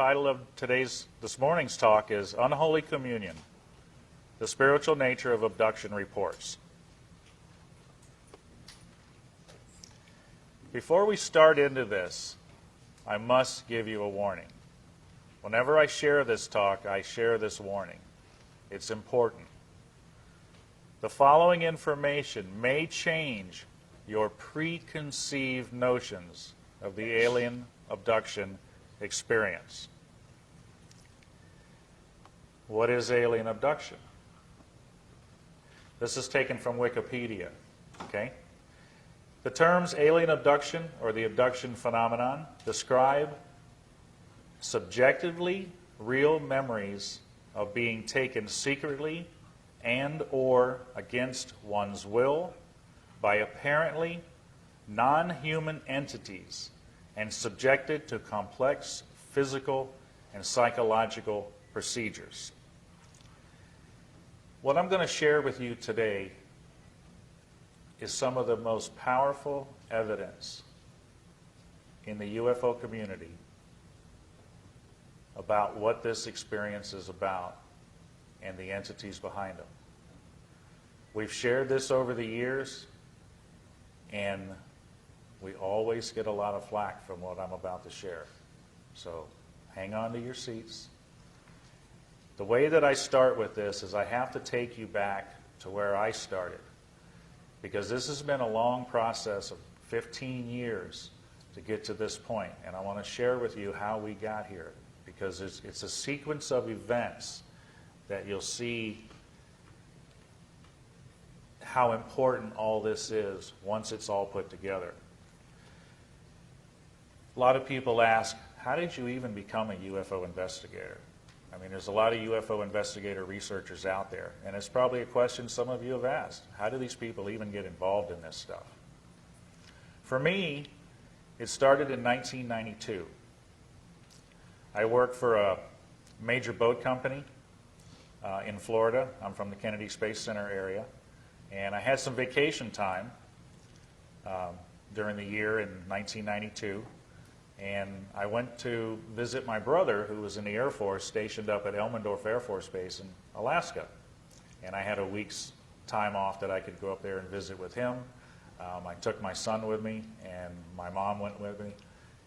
title of this morning's talk is Unholy Communion, the Spiritual Nature of Abduction Reports. Before we start into this, I must give you a warning. Whenever I share this talk, I share this warning. It's important. The following information may change your preconceived notions of the alien abduction experience. What is alien abduction? This is taken from Wikipedia, okay? The terms alien abduction or the abduction phenomenon describe subjectively real memories of being taken secretly and or against one's will by apparently non-human entities and subjected to complex physical and psychological procedures. What I'm going to share with you today is some of the most powerful evidence in the UFO community about what this experience is about and the entities behind them. We've shared this over the years, and we always get a lot of flack from what I'm about to share. So hang on to your seats. The way that I start with this is I have to take you back to where I started, because this has been a long process of 15 years to get to this point, and I want to share with you how we got here, because it's a sequence of events that you'll see how important all this is once it's all put together. A lot of people ask, how did you even become a UFO investigator? I mean, there's a lot of UFO investigator researchers out there, and it's probably a question some of you have asked. How do these people even get involved in this stuff? For me, it started in 1992. I worked for a major boat company in Florida. I'm from the Kennedy Space Center area, and I had some vacation time during the year in 1992. And I went to visit my brother, who was in the Air Force, stationed up at Elmendorf Air Force Base in Alaska. And I had a week's time off that I could go up there and visit with him. I took my son with me, and my mom went with me.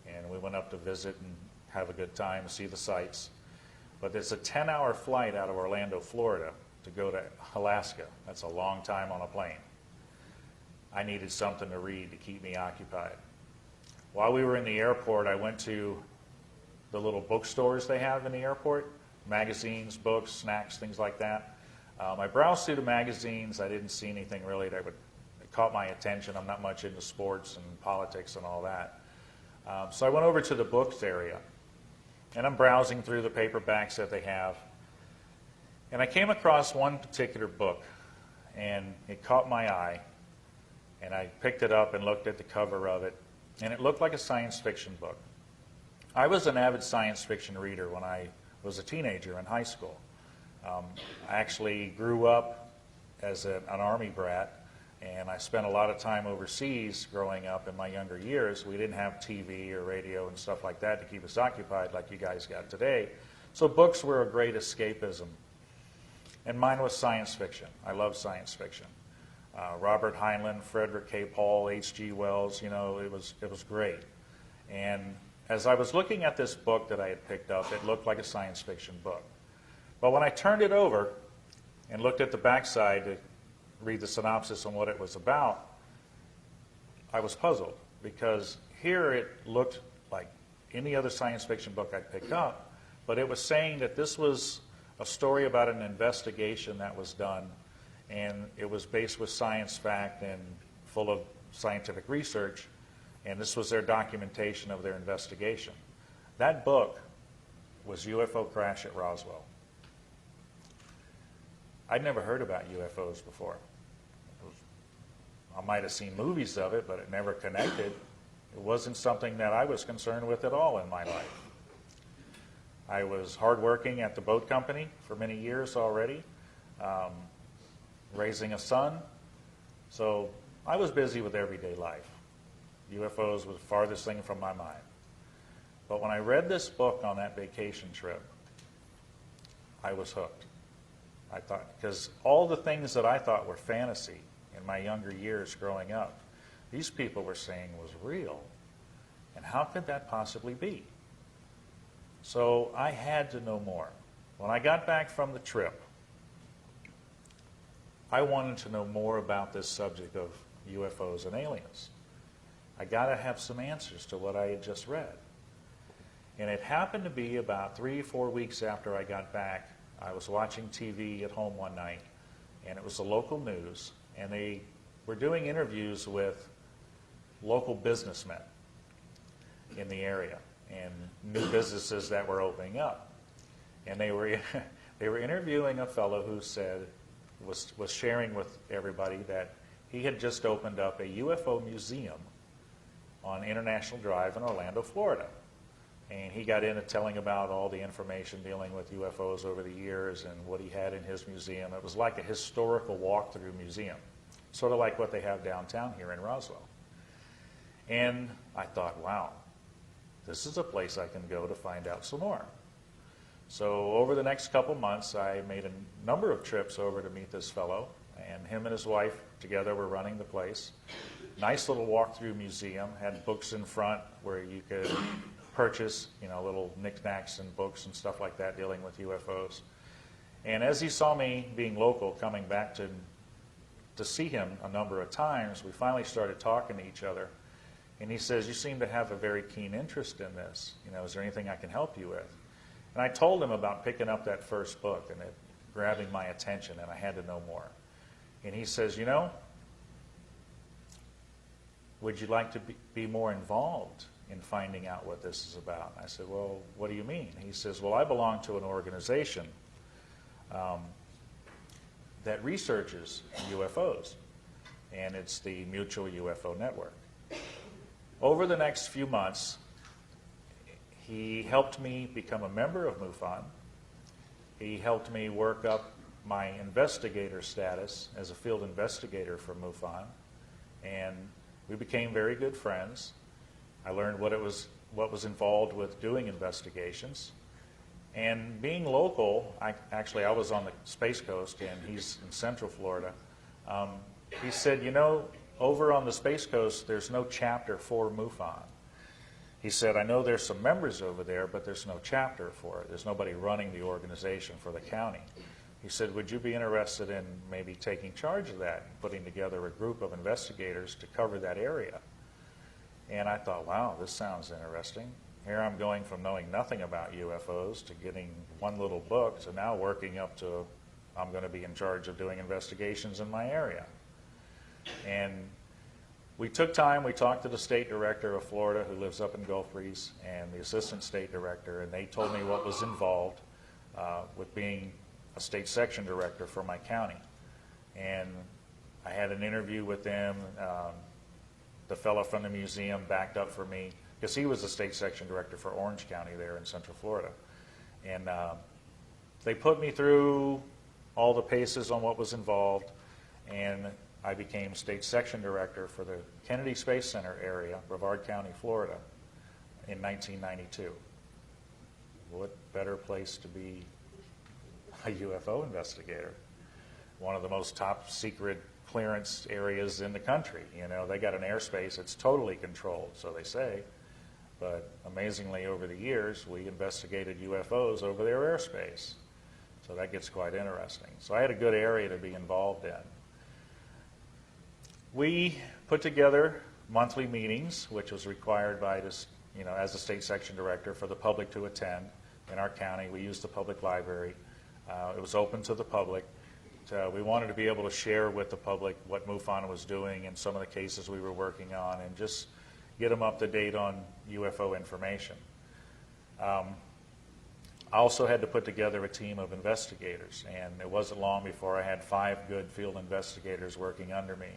And we went up to visit and have a good time, see the sights. But it's a 10-hour flight out of Orlando, Florida, to go to Alaska. That's a long time on a plane. I needed something to read to keep me occupied. While we were in the airport, I went to the little bookstores they have in the airport, magazines, books, snacks, things like that. I browsed through the magazines. I didn't see anything really that caught my attention. I'm not much into sports and politics and all that. So I went over to the books area, and I'm browsing through the paperbacks that they have. And I came across one particular book, and it caught my eye, and I picked it up and looked at the cover of it. And it looked like a science fiction book. I was an avid science fiction reader when I was a teenager in high school. I actually grew up as an Army brat, and I spent a lot of time overseas growing up in my younger years. We didn't have TV or radio and stuff like that to keep us occupied like you guys got today. So books were a great escapism. And mine was science fiction. I love science fiction. Robert Heinlein, Frederick K. Paul, H.G. Wells, you know, it was great. And as I was looking at this book that I had picked up, it looked like a science fiction book. But when I turned it over and looked at the backside to read the synopsis on what it was about, I was puzzled, because here it looked like any other science fiction book I'd picked up, but it was saying that this was a story about an investigation that was done, and it was based with science fact and full of scientific research, and this was their documentation of their investigation. That book was UFO Crash at Roswell. I'd never heard about UFOs before. I might have seen movies of it, but it never connected. It wasn't something that I was concerned with at all in my life. I was hardworking at the boat company for many years already. Raising a son, so I was busy with everyday life. UFOs was the farthest thing from my mind. But when I read this book on that vacation trip, I was hooked. I thought, because all the things that I thought were fantasy in my younger years growing up, these people were saying was real. And how could that possibly be? So I had to know more. When I got back from the trip, I wanted to know more about this subject of UFOs and aliens. I got to have some answers to what I had just read. And it happened to be about 3 or 4 weeks after I got back, I was watching TV at home one night, and it was the local news, and they were doing interviews with local businessmen in the area and new businesses that were opening up. And they were interviewing a fellow who said, was sharing with everybody that he had just opened up a UFO museum on International Drive in Orlando, Florida. And he got into telling about all the information dealing with UFOs over the years and what he had in his museum. It was like a historical walkthrough museum, sort of like what they have downtown here in Roswell. And I thought, wow, this is a place I can go to find out some more. So over the next couple months, I made a number of trips over to meet this fellow, and him and his wife together were running the place. Nice little walkthrough museum, had books in front where you could purchase, little knickknacks and books and stuff like that dealing with UFOs. And as he saw me being local, coming back to see him a number of times, we finally started talking to each other. And he says, "You seem to have a very keen interest in this. Is there anything I can help you with?" And I told him about picking up that first book and it grabbing my attention, and I had to know more. And he says, would you like to be more involved in finding out what this is about? I said, well, what do you mean? He says, well, I belong to an organization that researches UFOs, and it's the Mutual UFO Network. Over the next few months, he helped me become a member of MUFON. He helped me work up my investigator status as a field investigator for MUFON, and we became very good friends. I learned what was involved with doing investigations. And being local, I was on the Space Coast, and he's in Central Florida. He said, over on the Space Coast, there's no chapter for MUFON. He said, I know there's some members over there, but there's no chapter for it. There's nobody running the organization for the county. He said, would you be interested in maybe taking charge of that, putting together a group of investigators to cover that area? And I thought, wow, this sounds interesting. Here I'm going from knowing nothing about UFOs to getting one little book to now working up to I'm going to be in charge of doing investigations in my area. And we took time, we talked to the state director of Florida who lives up in Gulf Breeze and the assistant state director, and they told me what was involved with being a state section director for my county. And I had an interview with them. The fellow from the museum backed up for me because he was the state section director for Orange County there in Central Florida. And they put me through all the paces on what was involved, and I became state section director for the Kennedy Space Center area, Brevard County, Florida, in 1992. What better place to be a UFO investigator? One of the most top secret clearance areas in the country. They got an airspace that's totally controlled, so they say. But amazingly, over the years, we investigated UFOs over their airspace. So that gets quite interesting. So I had a good area to be involved in. We put together monthly meetings, which was required by this, as a state section director for the public to attend in our county. We used the public library. It was open to the public. We wanted to be able to share with the public what MUFON was doing and some of the cases we were working on, and just get them up to date on UFO information. I also had to put together a team of investigators, and it wasn't long before I had 5 good field investigators working under me.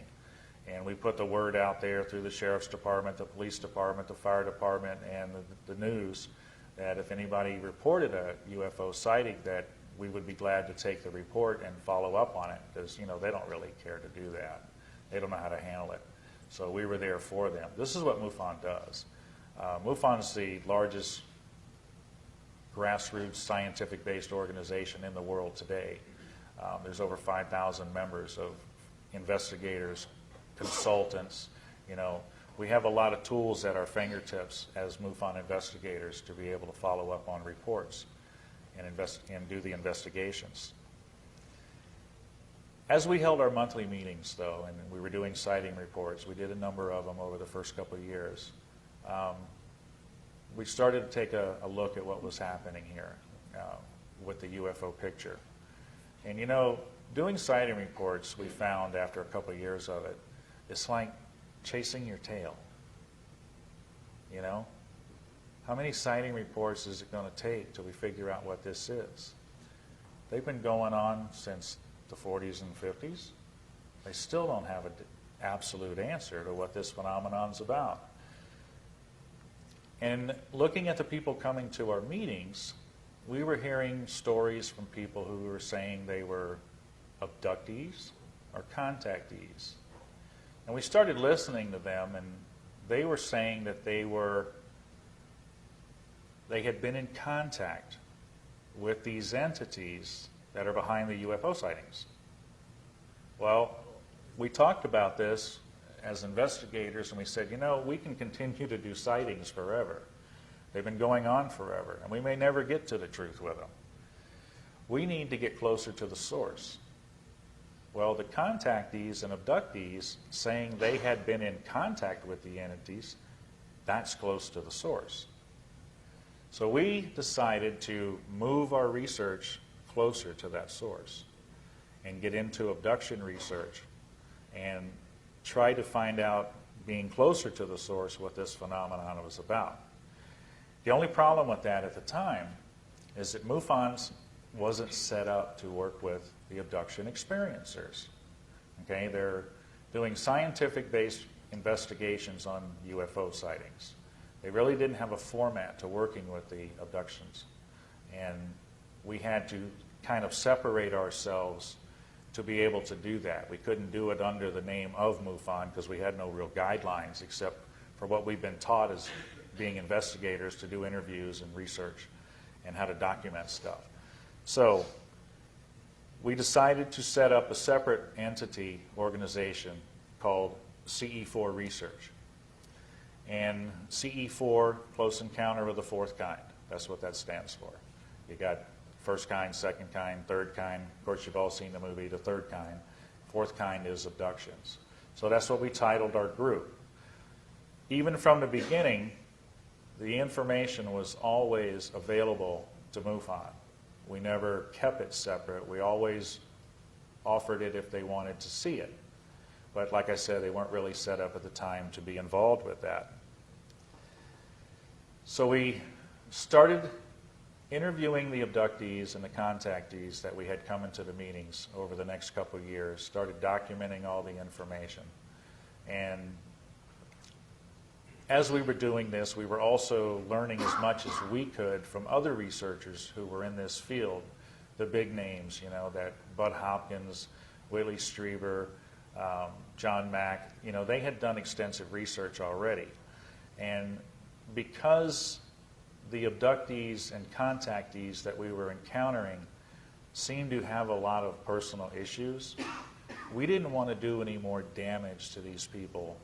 And we put the word out there through the sheriff's department, the police department, the fire department, and the news that if anybody reported a UFO sighting, that we would be glad to take the report and follow up on it, because they don't really care to do that. They don't know how to handle it. So we were there for them. This is what MUFON does. MUFON's the largest grassroots scientific-based organization in the world today. There's over 5,000 members of investigators, consultants. You know, we have a lot of tools at our fingertips as MUFON investigators to be able to follow up on reports and do the investigations. As we held our monthly meetings, though, and we were doing sighting reports, we did a number of them over the first couple of years, we started to take a look at what was happening here with the UFO picture. And you know, doing sighting reports, we found after a couple of years of it, it's like chasing your tail. You know? How many sighting reports is it going to take till we figure out what this is? They've been going on since the 40s and 50s. They still don't have an absolute answer to what this phenomenon's about. And looking at the people coming to our meetings, we were hearing stories from people who were saying they were abductees or contactees. And we started listening to them, and they were saying that they had been in contact with these entities that are behind the UFO sightings. Well, we talked about this as investigators, and we said, you know, we can continue to do sightings forever. They've been going on forever, and we may never get to the truth with them. We need to get closer to the source. Well, the contactees and abductees saying they had been in contact with the entities, that's close to the source. So we decided to move our research closer to that source and get into abduction research and try to find out, being closer to the source, what this phenomenon was about. The only problem with that at the time is that MUFON wasn't set up to work with the abduction experiencers. Okay, they're doing scientific-based investigations on UFO sightings. They really didn't have a format to working with the abductions. And we had to kind of separate ourselves to be able to do that. We couldn't do it under the name of MUFON because we had no real guidelines except for what we've been taught as being investigators to do interviews and research and how to document stuff. So we decided to set up a separate entity organization called CE4 Research. And CE4, Close Encounter of the Fourth Kind. That's what that stands for. You got first kind, second kind, third kind. Of course, you've all seen the movie The Third Kind. Fourth kind is abductions. So that's what we titled our group. Even from the beginning, the information was always available to MUFON. We never kept it separate. We always offered it if they wanted to see it. But like I said, they weren't really set up at the time to be involved with that. So we started interviewing the abductees and the contactees that we had come into the meetings over the next couple of years, started documenting all the information. And as we were doing this, we were also learning as much as we could from other researchers who were in this field, the big names, you know, that Bud Hopkins, Willie Strieber, John Mack, you know, they had done extensive research already. And because the abductees and contactees that we were encountering seemed to have a lot of personal issues, we didn't want to do any more damage to these people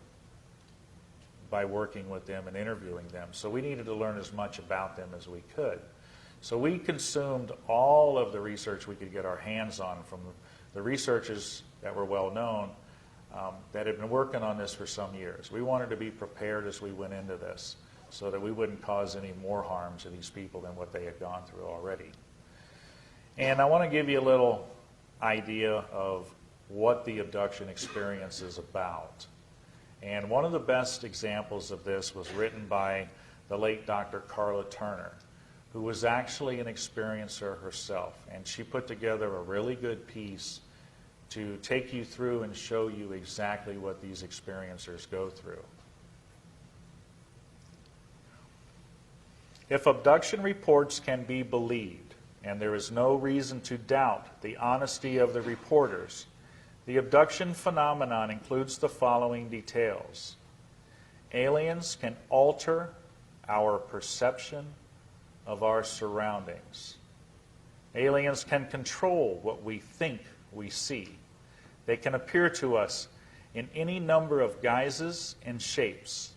by working with them and interviewing them. So we needed to learn as much about them as we could. So we consumed all of the research we could get our hands on from the researchers that were well known that had been working on this for some years. We wanted to be prepared as we went into this so that we wouldn't cause any more harm to these people than what they had gone through already. And I want to give you a little idea of what the abduction experience is about. And one of the best examples of this was written by the late Dr. Carla Turner, who was actually an experiencer herself. And she put together a really good piece to take you through and show you exactly what these experiencers go through. If abduction reports can be believed, and there is no reason to doubt the honesty of the reporters, the abduction phenomenon includes the following details. Aliens can alter our perception of our surroundings. Aliens can control what we think we see. They can appear to us in any number of guises and shapes.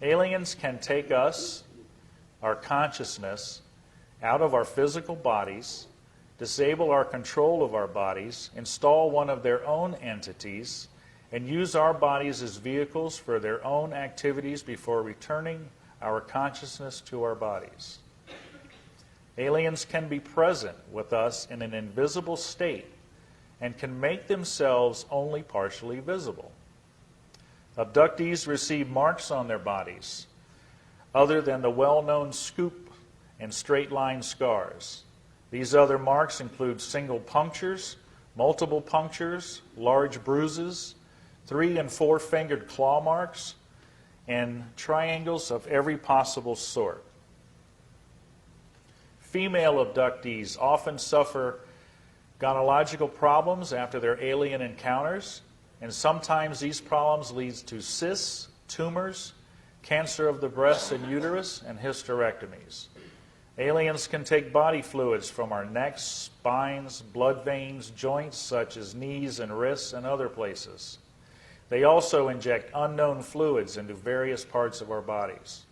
Aliens can take us, our consciousness, out of our physical bodies, disable our control of our bodies, install one of their own entities, and use our bodies as vehicles for their own activities before returning our consciousness to our bodies. Aliens can be present with us in an invisible state and can make themselves only partially visible. Abductees receive marks on their bodies other than the well-known scoop and straight-line scars. These other marks include single punctures, multiple punctures, large bruises, 3- and 4-fingered claw marks, and triangles of every possible sort. Female abductees often suffer gynecological problems after their alien encounters, and sometimes these problems lead to cysts, tumors, cancer of the breast and uterus, and hysterectomies. Aliens can take body fluids from our necks, spines, blood veins, joints such as knees and wrists, and other places. They also inject unknown fluids into various parts of our bodies.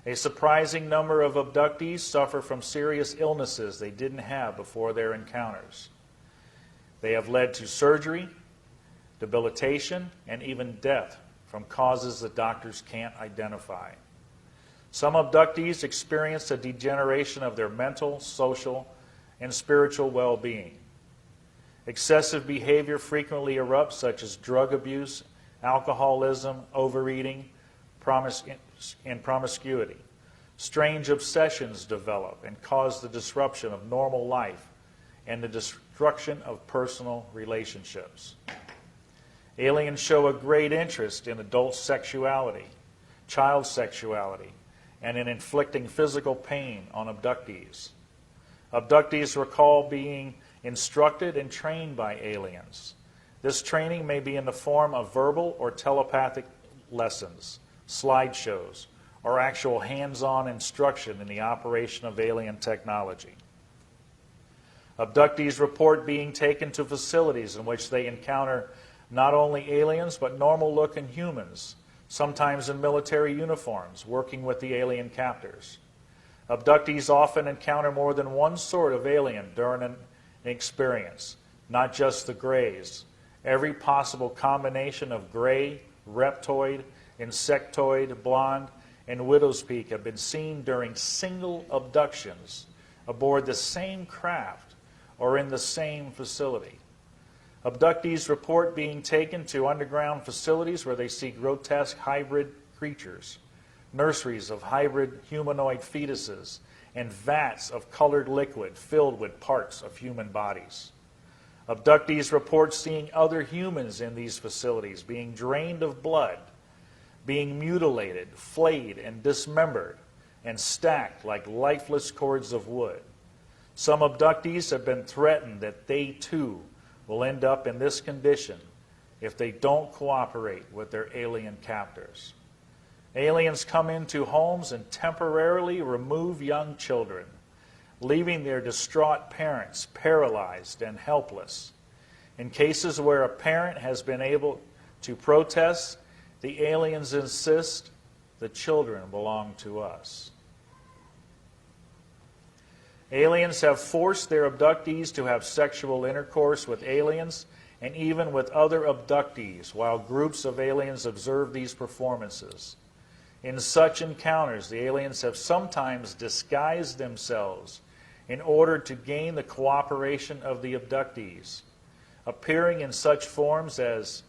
A surprising number of abductees suffer from serious illnesses they didn't have before their encounters. They have led to surgery, debilitation, and even death from causes that doctors can't identify. Some abductees experience a degeneration of their mental, social, and spiritual well-being. Excessive behavior frequently erupts, such as drug abuse, alcoholism, overeating, and promiscuity. Strange obsessions develop and cause the disruption of normal life and the destruction of personal relationships. Aliens show a great interest in adult sexuality, child sexuality, and in inflicting physical pain on abductees. Abductees recall being instructed and trained by aliens. This training may be in the form of verbal or telepathic lessons, slideshows, or actual hands-on instruction in the operation of alien technology. Abductees report being taken to facilities in which they encounter not only aliens but normal-looking humans, sometimes in military uniforms, working with the alien captors. Abductees often encounter more than one sort of alien during an experience, not just the grays. Every possible combination of gray, reptoid, insectoid, blonde, and widow's peak have been seen during single abductions aboard the same craft or in the same facility. Abductees report being taken to underground facilities where they see grotesque hybrid creatures, nurseries of hybrid humanoid fetuses, and vats of colored liquid filled with parts of human bodies. Abductees report seeing other humans in these facilities being drained of blood, being mutilated, flayed, and dismembered, and stacked like lifeless cords of wood. Some abductees have been threatened that they too will end up in this condition if they don't cooperate with their alien captors. Aliens come into homes and temporarily remove young children, leaving their distraught parents paralyzed and helpless. In cases where a parent has been able to protest, the aliens insist the children belong to us. Aliens have forced their abductees to have sexual intercourse with aliens and even with other abductees, while groups of aliens observe these performances. In such encounters, the aliens have sometimes disguised themselves in order to gain the cooperation of the abductees, appearing in such forms as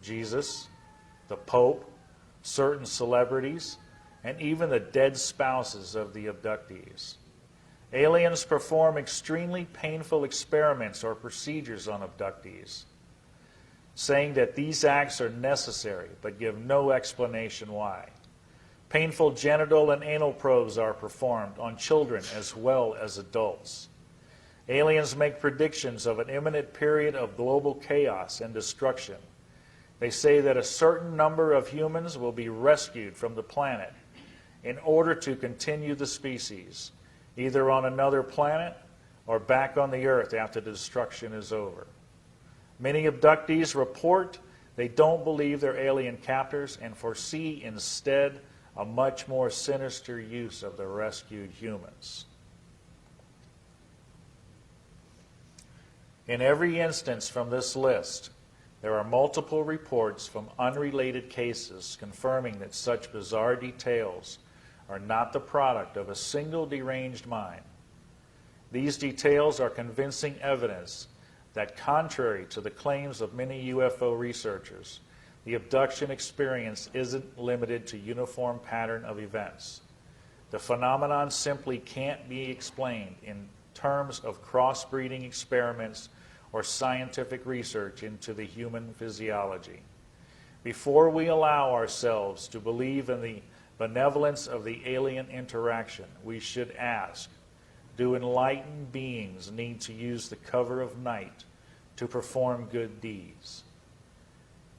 Jesus, the Pope, certain celebrities, and even the dead spouses of the abductees. Aliens perform extremely painful experiments or procedures on abductees, saying that these acts are necessary but give no explanation why. Painful genital and anal probes are performed on children as well as adults. Aliens make predictions of an imminent period of global chaos and destruction. They say that a certain number of humans will be rescued from the planet in order to continue the species, either on another planet or back on the earth after the destruction is over. Many abductees report they don't believe they're alien captors and foresee instead a much more sinister use of the rescued humans. In every instance from this list, there are multiple reports from unrelated cases confirming that such bizarre details are not the product of a single deranged mind. These details are convincing evidence that, contrary to the claims of many UFO researchers, the abduction experience isn't limited to uniform pattern of events. The phenomenon simply can't be explained in terms of crossbreeding experiments or scientific research into the human physiology. Before we allow ourselves to believe in the benevolence of the alien interaction, we should ask, do enlightened beings need to use the cover of night to perform good deeds?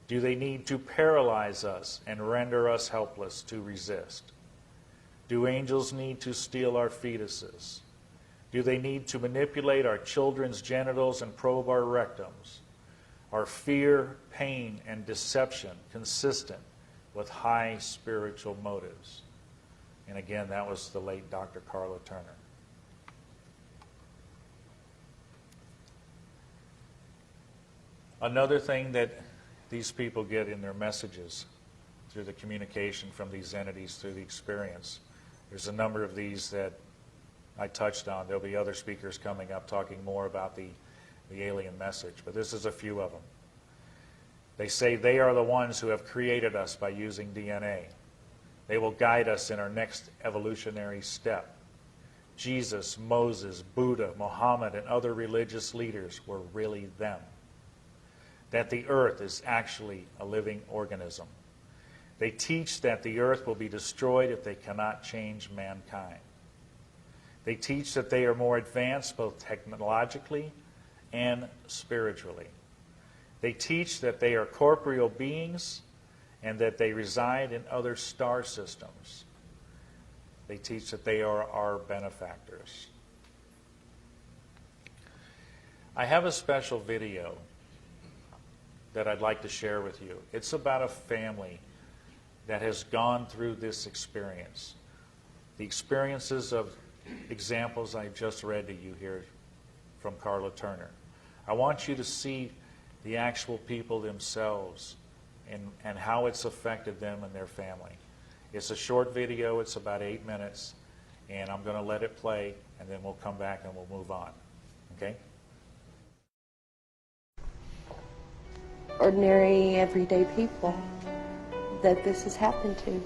Do they need to paralyze us and render us helpless to resist? Do angels need to steal our fetuses? Do they need to manipulate our children's genitals and probe our rectums? Are fear, pain, and deception consistent with high spiritual motives? And again, that was the late Dr. Carla Turner. Another thing that these people get in their messages through the communication from these entities through the experience, there's a number of these that I touched on. There'll be other speakers coming up talking more about the alien message, but this is a few of them. They say they are the ones who have created us by using DNA. They will guide us in our next evolutionary step. Jesus, Moses, Buddha, Muhammad, and other religious leaders were really them. That the earth is actually a living organism. They teach that the earth will be destroyed if they cannot change mankind. They teach that they are more advanced both technologically and spiritually. They teach that they are corporeal beings and that they reside in other star systems. They teach that they are our benefactors. I have a special video that I'd like to share with you. It's about a family that has gone through this experience. The experiences of examples I just read to you here from Carla Turner. I want you to see the actual people themselves and how it's affected them and their family. It's a short video, it's about 8 minutes, and I'm going to let it play, and then we'll come back and we'll move on. Okay? Ordinary, everyday people that this has happened to.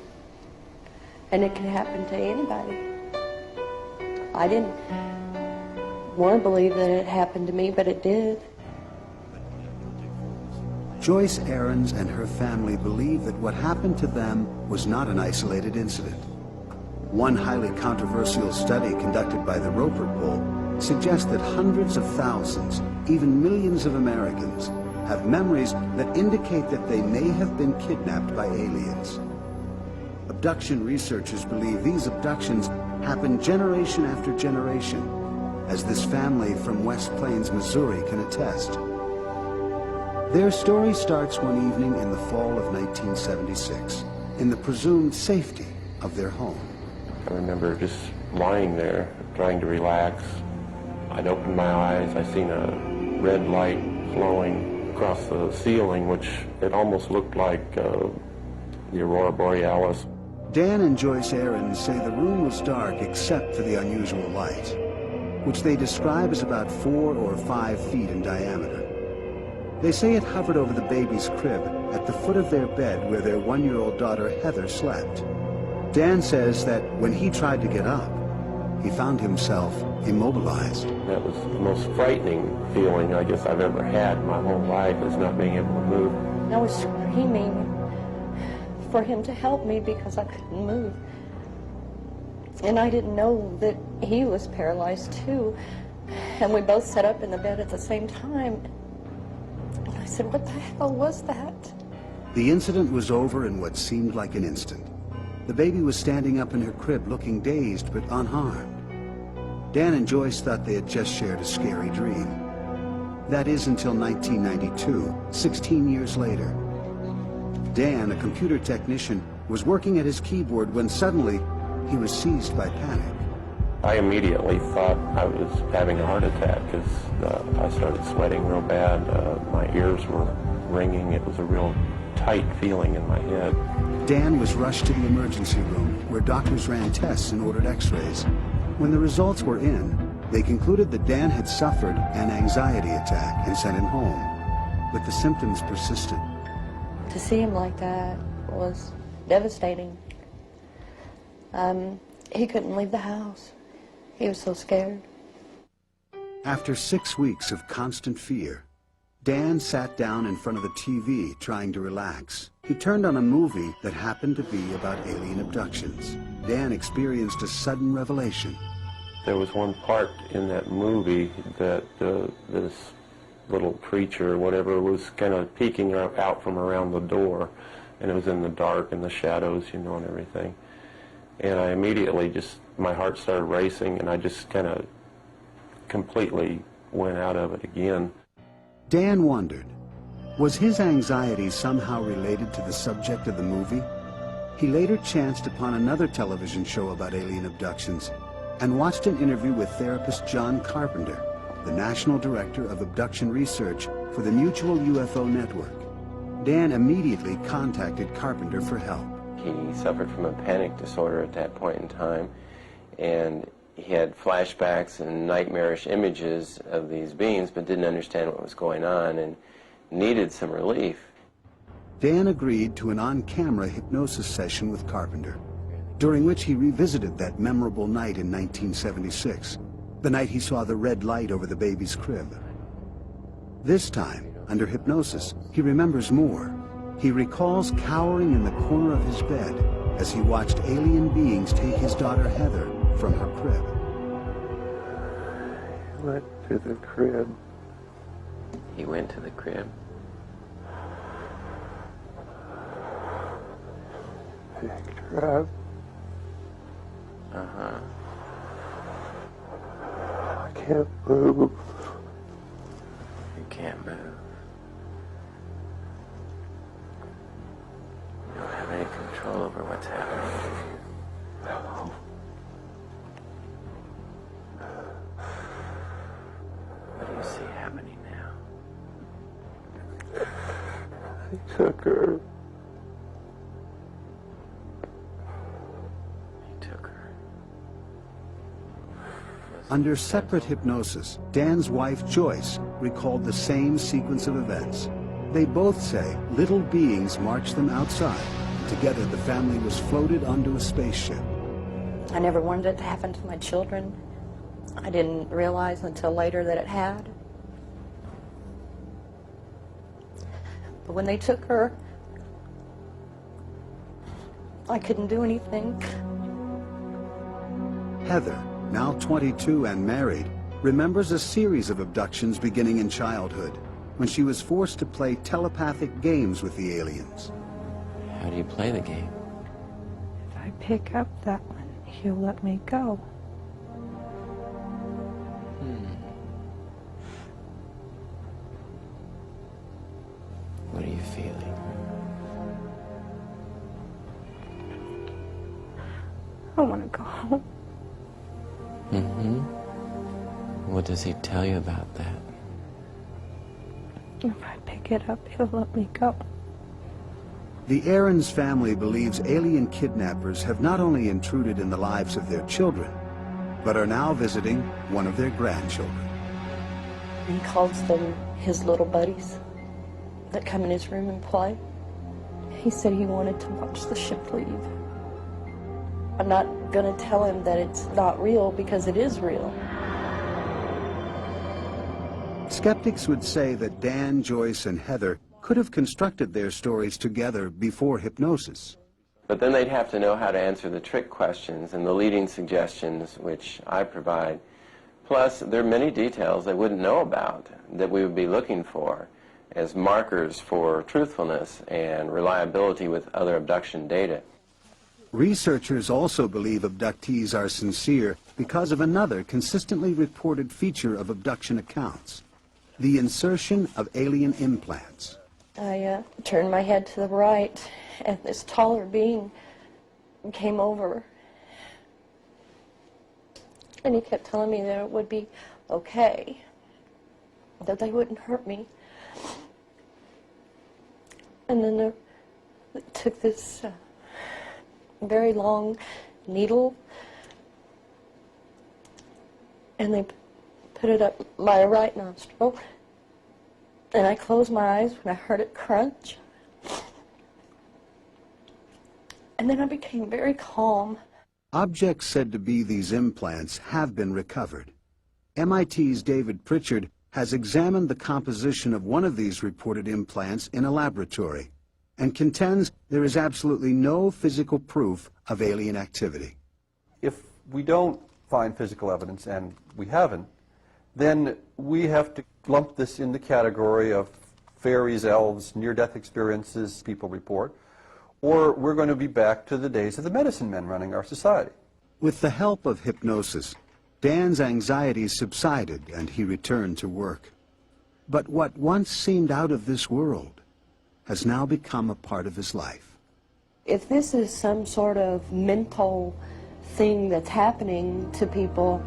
And it can happen to anybody. I didn't want to believe that it happened to me, but it did. Joyce Ahrens and her family believe that what happened to them was not an isolated incident. One highly controversial study conducted by the Roper Poll suggests that hundreds of thousands, even millions of Americans, have memories that indicate that they may have been kidnapped by aliens. Abduction researchers believe these abductions happen generation after generation, as this family from West Plains, Missouri can attest. Their story starts one evening in the fall of 1976, in the presumed safety of their home. I remember just lying there, trying to relax. I'd opened my eyes, I seen a red light flowing across the ceiling, which it almost looked like the Aurora Borealis. Dan and Joyce Ahrens say the room was dark except for the unusual light, which they describe as about 4 or 5 feet in diameter. They say it hovered over the baby's crib at the foot of their bed where their 1-year-old daughter Heather slept. Dan says that when he tried to get up, he found himself immobilized. That was the most frightening feeling I guess I've ever had in my whole life, is not being able to move. I was screaming for him to help me because I couldn't move. And I didn't know that he was paralyzed too. And we both sat up in the bed at the same time. And I said, what the hell was that? The incident was over in what seemed like an instant. The baby was standing up in her crib looking dazed but unharmed. Dan and Joyce thought they had just shared a scary dream. That is until 1992, 16 years later. Dan, a computer technician, was working at his keyboard when suddenly he was seized by panic. I immediately thought I was having a heart attack because I started sweating real bad. My ears were ringing. It was a real tight feeling in my head. Dan was rushed to the emergency room where doctors ran tests and ordered x-rays. When the results were in, they concluded that Dan had suffered an anxiety attack and sent him home, but the symptoms persisted. To see him like that was devastating. He couldn't leave the house. He was so scared. After 6 weeks of constant fear, Dan sat down in front of the TV trying to relax. He turned on a movie that happened to be about alien abductions. Dan experienced a sudden revelation. There was one part in that movie that this little creature, whatever, was kind of peeking out from around the door, and it was in the dark and the shadows, you know, and everything. And I immediately just, my heart started racing, and I just kind of completely went out of it again. Dan wondered, was his anxiety somehow related to the subject of the movie? He later chanced upon another television show about alien abductions and watched an interview with therapist John Carpenter, the National Director of Abduction Research for the Mutual UFO Network. Dan immediately contacted Carpenter for help. He suffered from a panic disorder at that point in time, and he had flashbacks and nightmarish images of these beings, but didn't understand what was going on and needed some relief. Dan agreed to an on-camera hypnosis session with Carpenter, during which he revisited that memorable night in 1976, the night he saw the red light over the baby's crib. This time, under hypnosis, he remembers more. He recalls cowering in the corner of his bed as he watched alien beings take his daughter Heather from her crib. He went to the crib. He went to the crib. Picked her up. Uh-huh. I can't move. You can't move. You don't have any control over what's happening to you. No. What do you see happening now? They took her. He took her. Under separate hypnosis, Dan's wife Joyce recalled the same sequence of events. They both say little beings marched them outside, and together the family was floated onto a spaceship. I never wanted it to happen to my children. I didn't realize until later that it had. But when they took her, I couldn't do anything. Heather, now 22 and married, remembers a series of abductions beginning in childhood, when she was forced to play telepathic games with the aliens. How do you play the game? If I pick up that one, he'll let me go. What are you feeling? I want to go home. Mm-hmm. What does he tell you about that? If I pick it up, he'll let me go. The Aarons family believes alien kidnappers have not only intruded in the lives of their children, but are now visiting one of their grandchildren. He calls them his little buddies that come in his room and play. He said he wanted to watch the ship leave. I'm not going to tell him that it's not real, because it is real. Skeptics would say that Dan, Joyce, and Heather could have constructed their stories together before hypnosis. But then they'd have to know how to answer the trick questions and the leading suggestions, which I provide. Plus, there are many details they wouldn't know about that we would be looking for as markers for truthfulness and reliability with other abduction data. Researchers also believe abductees are sincere because of another consistently reported feature of abduction accounts, the insertion of alien implants. I turned my head to the right, and this taller being came over. And he kept telling me that it would be okay, that they wouldn't hurt me. And then they took this very long needle, and they put it up my right nostril. And I closed my eyes when I heard it crunch. And then I became very calm. Objects said to be these implants have been recovered. MIT's David Pritchard has examined the composition of one of these reported implants in a laboratory and contends there is absolutely no physical proof of alien activity. If we don't find physical evidence, and we haven't, then we have to lump this in the category of fairies, elves, near-death experiences people report, or we're going to be back to the days of the medicine men running our society. With the help of hypnosis, Dan's anxiety subsided and he returned to work. But what once seemed out of this world has now become a part of his life. If this is some sort of mental thing that's happening to people,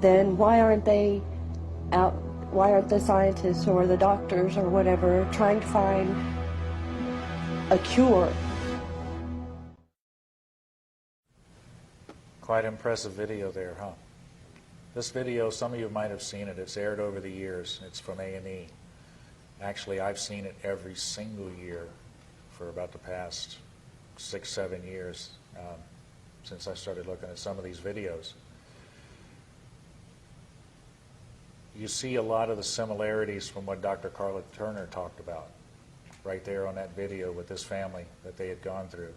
then why aren't they out, why aren't the scientists or the doctors or whatever trying to find a cure? Quite impressive video there, huh? This video, some of you might have seen it. It's aired over the years. It's from A&E. Actually, I've seen it every single year for about the past 6-7 years since I started looking at some of these videos. You see a lot of the similarities from what Dr. Carla Turner talked about right there on that video with this family that they had gone through.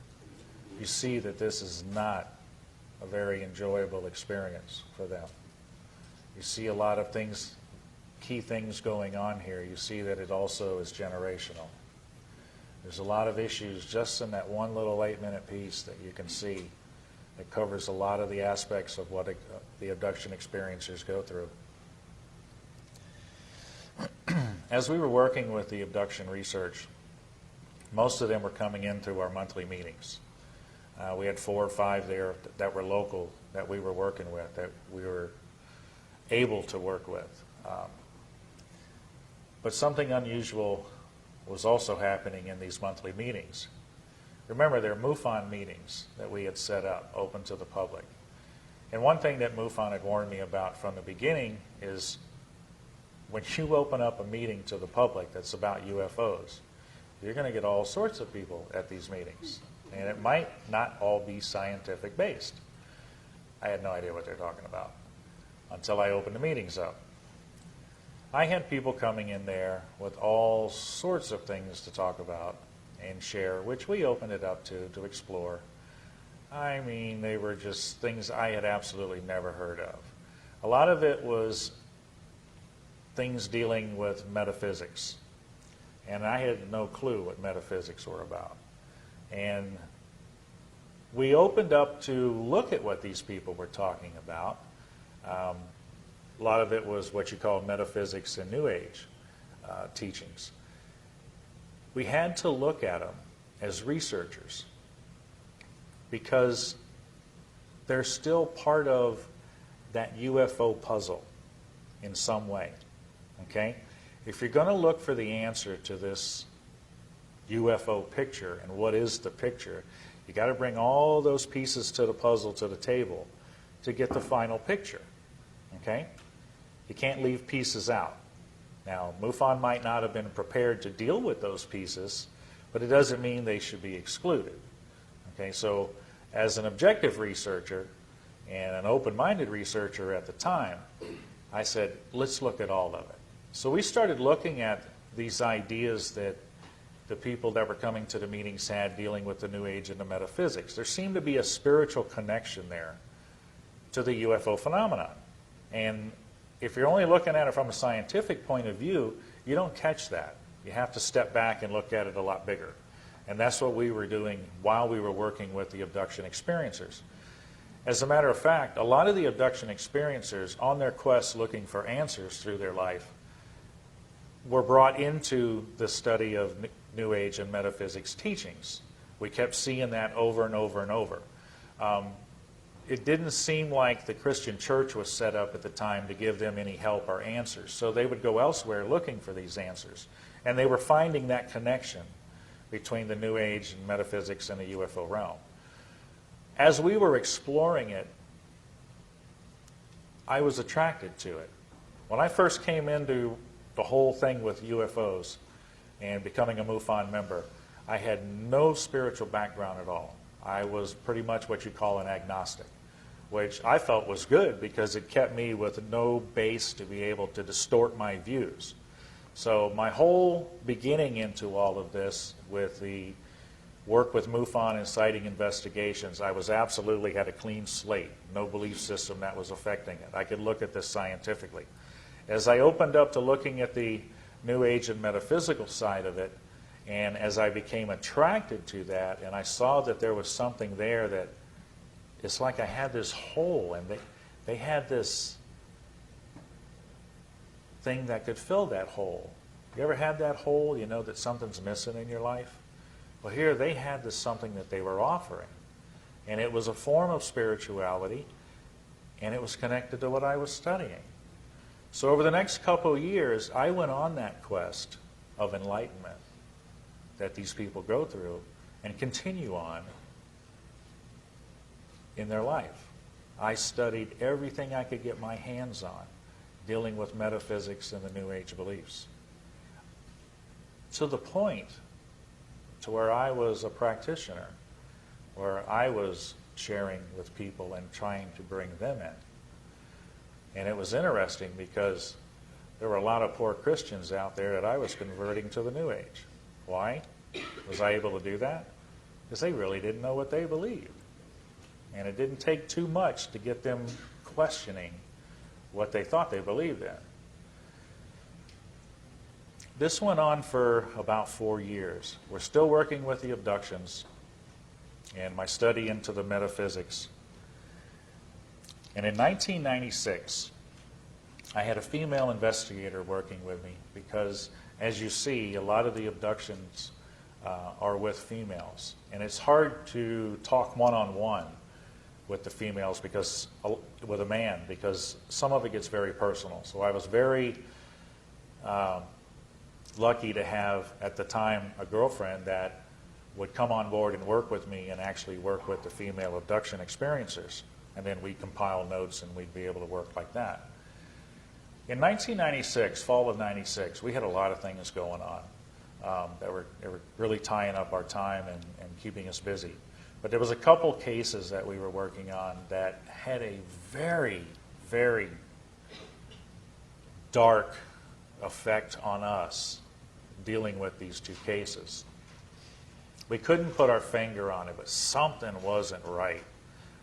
You see that this is not a very enjoyable experience for them. You see a lot of things, key things going on here. You see that it also is generational. There's a lot of issues just in that one little 8-minute piece that you can see that covers a lot of the aspects of what the abduction experiencers go through. As we were working with the abduction research, most of them were coming in through our monthly meetings. We had 4 or 5 there that were local, that we were working with, that we were able to work with. But something unusual was also happening in these monthly meetings. Remember, they're MUFON meetings that we had set up, open to the public. And one thing that MUFON had warned me about from the beginning is when you open up a meeting to the public that's about UFOs, you're going to get all sorts of people at these meetings. And it might not all be scientific based. I had no idea what they're talking about until I opened the meetings up. I had people coming in there with all sorts of things to talk about and share, which we opened it up to explore. I mean, they were just things I had absolutely never heard of. A lot of it was things dealing with metaphysics. And I had no clue what metaphysics were about. And we opened up to look at what these people were talking about. A lot of it was what you call metaphysics and New Age teachings. We had to look at them as researchers because they're still part of that UFO puzzle in some way. Okay? If you're going to look for the answer to this UFO picture and what is the picture, you got to bring all those pieces to the puzzle to the table to get the final picture. Okay? You can't leave pieces out. Now, MUFON might not have been prepared to deal with those pieces, but it doesn't mean they should be excluded. Okay, so as an objective researcher and an open-minded researcher at the time, I said, let's look at all of it. So we started looking at these ideas that the people that were coming to the meetings had dealing with the New Age and the metaphysics. There seemed to be a spiritual connection there to the UFO phenomenon. And if you're only looking at it from a scientific point of view, you don't catch that. You have to step back and look at it a lot bigger. And that's what we were doing while we were working with the abduction experiencers. As a matter of fact, a lot of the abduction experiencers, on their quest looking for answers through their life, were brought into the study of New Age and metaphysics teachings. We kept seeing that over and over and over. It didn't seem like the Christian church was set up at the time to give them any help or answers. So they would go elsewhere looking for these answers. And they were finding that connection between the New Age and metaphysics and the UFO realm. As we were exploring it, I was attracted to it. When I first came into the whole thing with UFOs and becoming a MUFON member, I had no spiritual background at all. I was pretty much what you call an agnostic, which I felt was good because it kept me with no base to be able to distort my views. So my whole beginning into all of this with the work with MUFON and sighting investigations, I was absolutely had a clean slate, no belief system that was affecting it. I could look at this scientifically. As I opened up to looking at the New Age and metaphysical side of it, and as I became attracted to that, and I saw that there was something there that it's like I had this hole, and they had this thing that could fill that hole. You ever had that hole, you know that something's missing in your life? Well, here they had this something that they were offering. And it was a form of spirituality, and it was connected to what I was studying. So over the next couple of years, I went on that quest of enlightenment that these people go through and continue on in their life. I studied everything I could get my hands on dealing with metaphysics and the New Age beliefs. To the point to where I was a practitioner, where I was sharing with people and trying to bring them in. And it was interesting because there were a lot of poor Christians out there that I was converting to the New Age. Why was I able to do that? Because they really didn't know what they believed. And it didn't take too much to get them questioning what they thought they believed in. This went on for about 4 years. We're still working with the abductions and my study into the metaphysics. And in 1996, I had a female investigator working with me because, as you see, a lot of the abductions are with females. And it's hard to talk one-on-one with the females because, with a man, because some of it gets very personal. So I was very lucky to have, at the time, a girlfriend that would come on board and work with me and actually work with the female abduction experiencers. And then we'd compile notes and we'd be able to work like that. In 1996, fall of 96, we had a lot of things going on that were really tying up our time and keeping us busy. But there was a couple cases that we were working on that had a very, very dark effect on us dealing with these two cases. We couldn't put our finger on it, but something wasn't right.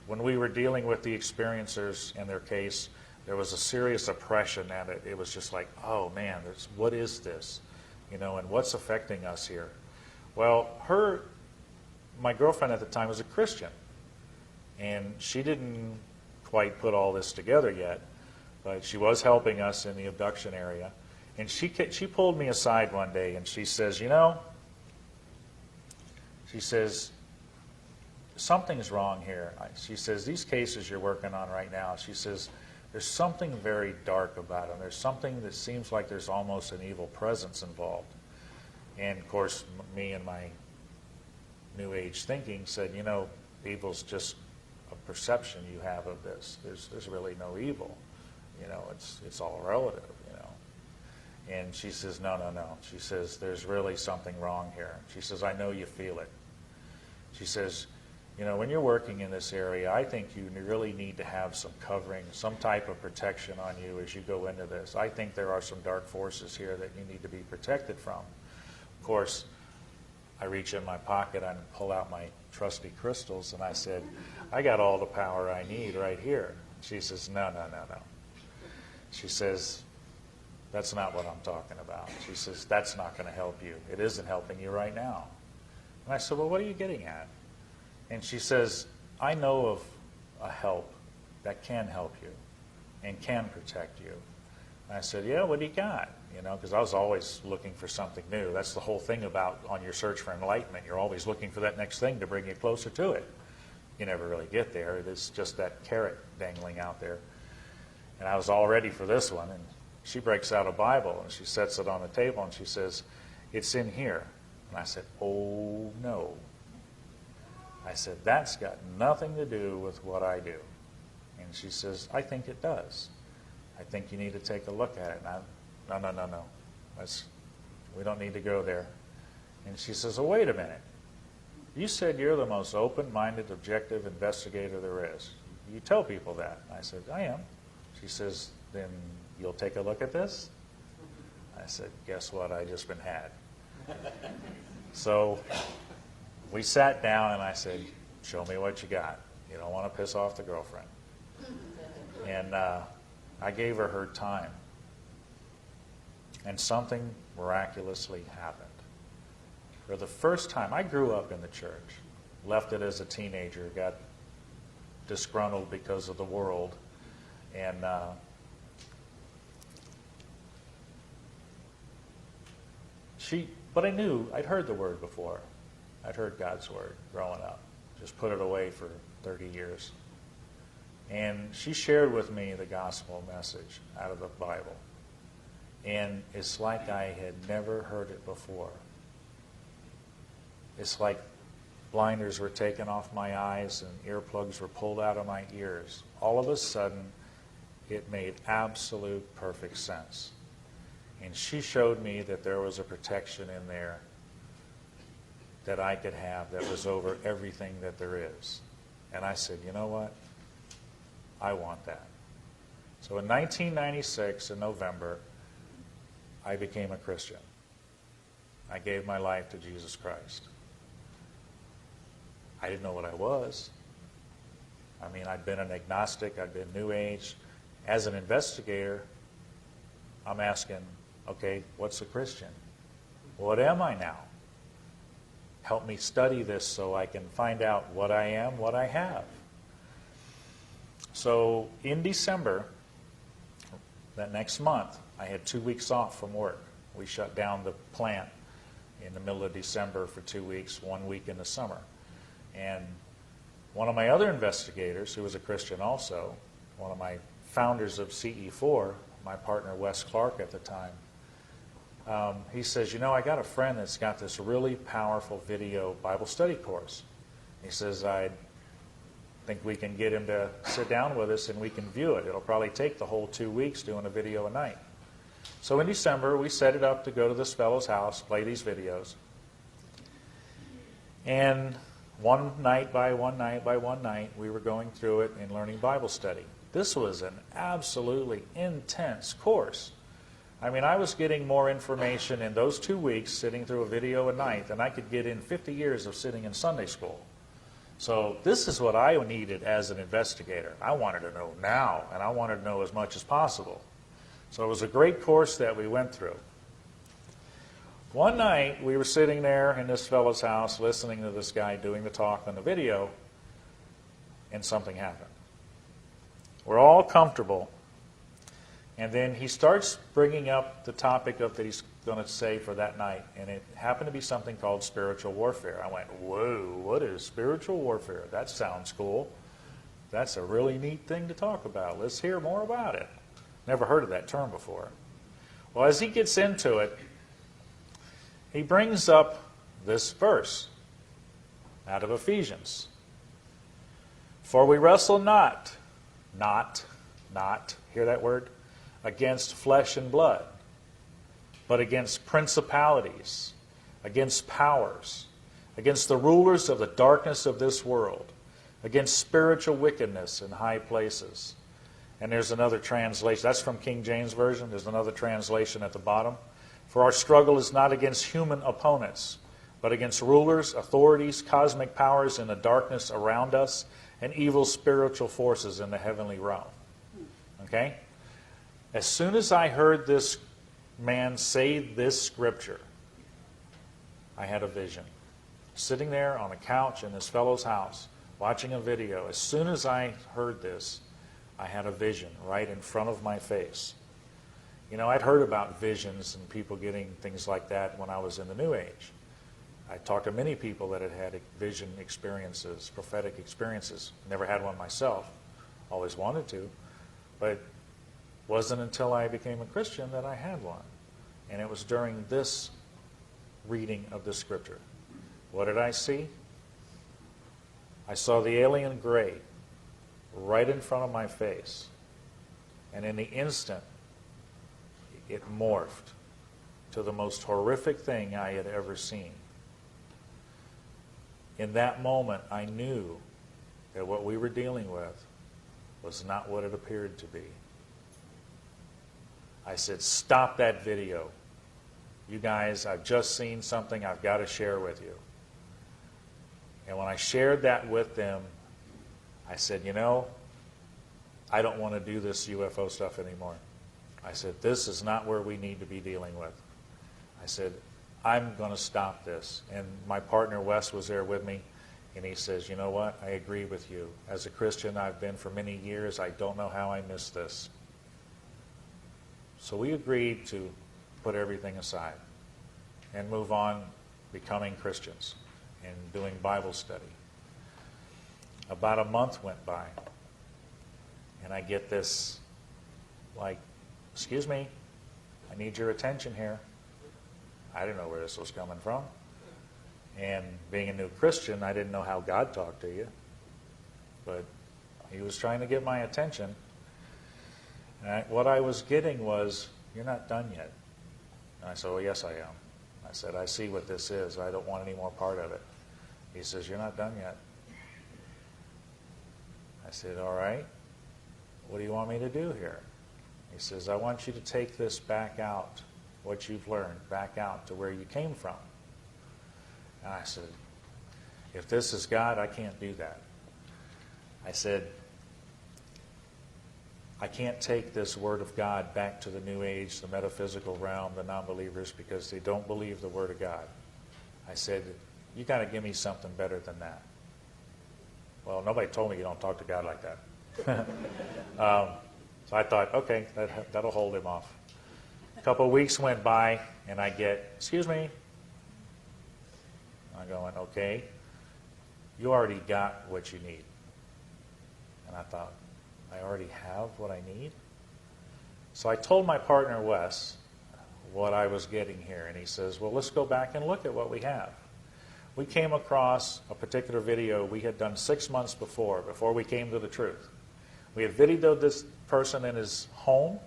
When we were dealing with the experiencers in their case, there was a serious oppression at it. It was just like, oh man, what is this? You know, and what's affecting us here? Well, my girlfriend at the time was a Christian, and she didn't quite put all this together yet, but she was helping us in the abduction area. And she pulled me aside one day and she says, you know, she says, something's wrong here. She says, these cases you're working on right now, she says, there's something very dark about them. There's something that seems like there's almost an evil presence involved. And of course, me and my New Age thinking said, you know, evil's just a perception you have of this. There's really no evil. You know, it's all relative, you know. And she says, no. She says, there's really something wrong here. She says, I know you feel it. She says, you know, when you're working in this area, I think you really need to have some covering, some type of protection on you as you go into this. I think there are some dark forces here that you need to be protected from. Of course, I reach in my pocket and pull out my trusty crystals, and I said, I got all the power I need right here. She says, no. She says, that's not what I'm talking about. She says, that's not going to help you. It isn't helping you right now. And I said, well, what are you getting at? And she says, I know of a help that can help you and can protect you. And I said, yeah, what do you got? You know, because I was always looking for something new. That's the whole thing about on your search for enlightenment. You're always looking for that next thing to bring you closer to it. You never really get there. It's just that carrot dangling out there. And I was all ready for this one. And she breaks out a Bible and she sets it on the table and she says, it's in here. And I said, oh, no. I said, that's got nothing to do with what I do. And she says, I think it does. I think you need to take a look at it. And no. We don't need to go there. And she says, oh, wait a minute. You said you're the most open-minded, objective investigator there is. You tell people that. And I said, I am. She says, then you'll take a look at this? I said, guess what? I just been had. So we sat down and I said, show me what you got. You don't want to piss off the girlfriend. And I gave her time. And something miraculously happened. For the first time, I grew up in the church, left it as a teenager, got disgruntled because of the world, and but I knew, I'd heard the word before. I'd heard God's word growing up. Just put it away for 30 years. And she shared with me the gospel message out of the Bible. And it's like I had never heard it before. It's like blinders were taken off my eyes and earplugs were pulled out of my ears. All of a sudden, it made absolute perfect sense. And she showed me that there was a protection in there that I could have that was over everything that there is. And I said, you know what? I want that. So in 1996, in November, I became a Christian. I gave my life to Jesus Christ. I didn't know what I was. I mean, I'd been an agnostic, I'd been New Age. As an investigator, I'm asking, okay, what's a Christian? What am I now? Help me study this so I can find out what I am, what I have. So in December, that next month, I had 2 weeks off from work. We shut down the plant in the middle of December for 2 weeks, 1 week in the summer. And one of my other investigators, who was a Christian also, one of my founders of CE4, my partner Wes Clark at the time, he says, you know, I got a friend that's got this really powerful video Bible study course. He says, I think we can get him to sit down with us and we can view it. It'll probably take the whole 2 weeks doing a video a night. So in December, we set it up to go to this fellow's house, play these videos. And one night by one night by one night, we were going through it and learning Bible study. This was an absolutely intense course. I mean, I was getting more information in those 2 weeks sitting through a video a night than I could get in 50 years of sitting in Sunday school. So this is what I needed as an investigator. I wanted to know now, and I wanted to know as much as possible. So it was a great course that we went through. One night, we were sitting there in this fellow's house listening to this guy doing the talk on the video, and something happened. We're all comfortable, and then he starts bringing up the topic of that he's going to say for that night, and it happened to be something called spiritual warfare. I went, whoa, what is spiritual warfare? That sounds cool. That's a really neat thing to talk about. Let's hear more about it. Never heard of that term before. Well, as he gets into it, he brings up this verse out of Ephesians. For we wrestle not, hear that word? Against flesh and blood, but against principalities, against powers, against the rulers of the darkness of this world, against spiritual wickedness in high places. And there's another translation. That's from King James Version. There's another translation at the bottom. For our struggle is not against human opponents, but against rulers, authorities, cosmic powers in the darkness around us, and evil spiritual forces in the heavenly realm. Okay? As soon as I heard this man say this scripture, I had a vision. sitting there on a couch in this fellow's house, watching a video. As soon as I heard this, I had a vision right in front of my face. You know, I'd heard about visions and people getting things like that when I was in the New Age. I talked to many people that had had vision experiences, prophetic experiences. Never had one myself. Always wanted to. But it wasn't until I became a Christian that I had one. And it was during this reading of the scripture. What did I see? I saw the alien gray right in front of my face. And in the instant, it morphed to the most horrific thing I had ever seen. In that moment, I knew that what we were dealing with was not what it appeared to be. I said, stop that video. You guys, I've just seen something I've got to share with you. And when I shared that with them, I said, you know, I don't want to do this UFO stuff anymore. I said, this is not where we need to be dealing with. I said, I'm going to stop this. And my partner Wes was there with me, and he says, you know what, I agree with you. As a Christian I've been for many years, I don't know how I missed this. So we agreed to put everything aside and move on becoming Christians and doing Bible study. About a month went by, and I get this, like, excuse me, I need your attention here. I didn't know where this was coming from. And being a new Christian, I didn't know how God talked to you. But he was trying to get my attention. And what I was getting was, you're not done yet. And I said, well, yes, I am. I said, I see what this is. I don't want any more part of it. He says, you're not done yet. I said, all right. What do you want me to do here? He says, I want you to take this back out, what you've learned, back out to where you came from. And I said, if this is God, I can't do that. I said, I can't take this Word of God back to the New Age, the metaphysical realm, the non-believers, because they don't believe the Word of God. I said, you got to give me something better than that. Well, nobody told me you don't talk to God like that. So I thought, okay, that'll hold him off. A couple of weeks went by, and I get, excuse me. I'm going, okay, you already got what you need. And I thought, I already have what I need? So I told my partner, Wes, what I was getting here. And he says, well, let's go back and look at what we have. We came across a particular video we had done 6 months before we came to the truth. We had videoed this person in his home.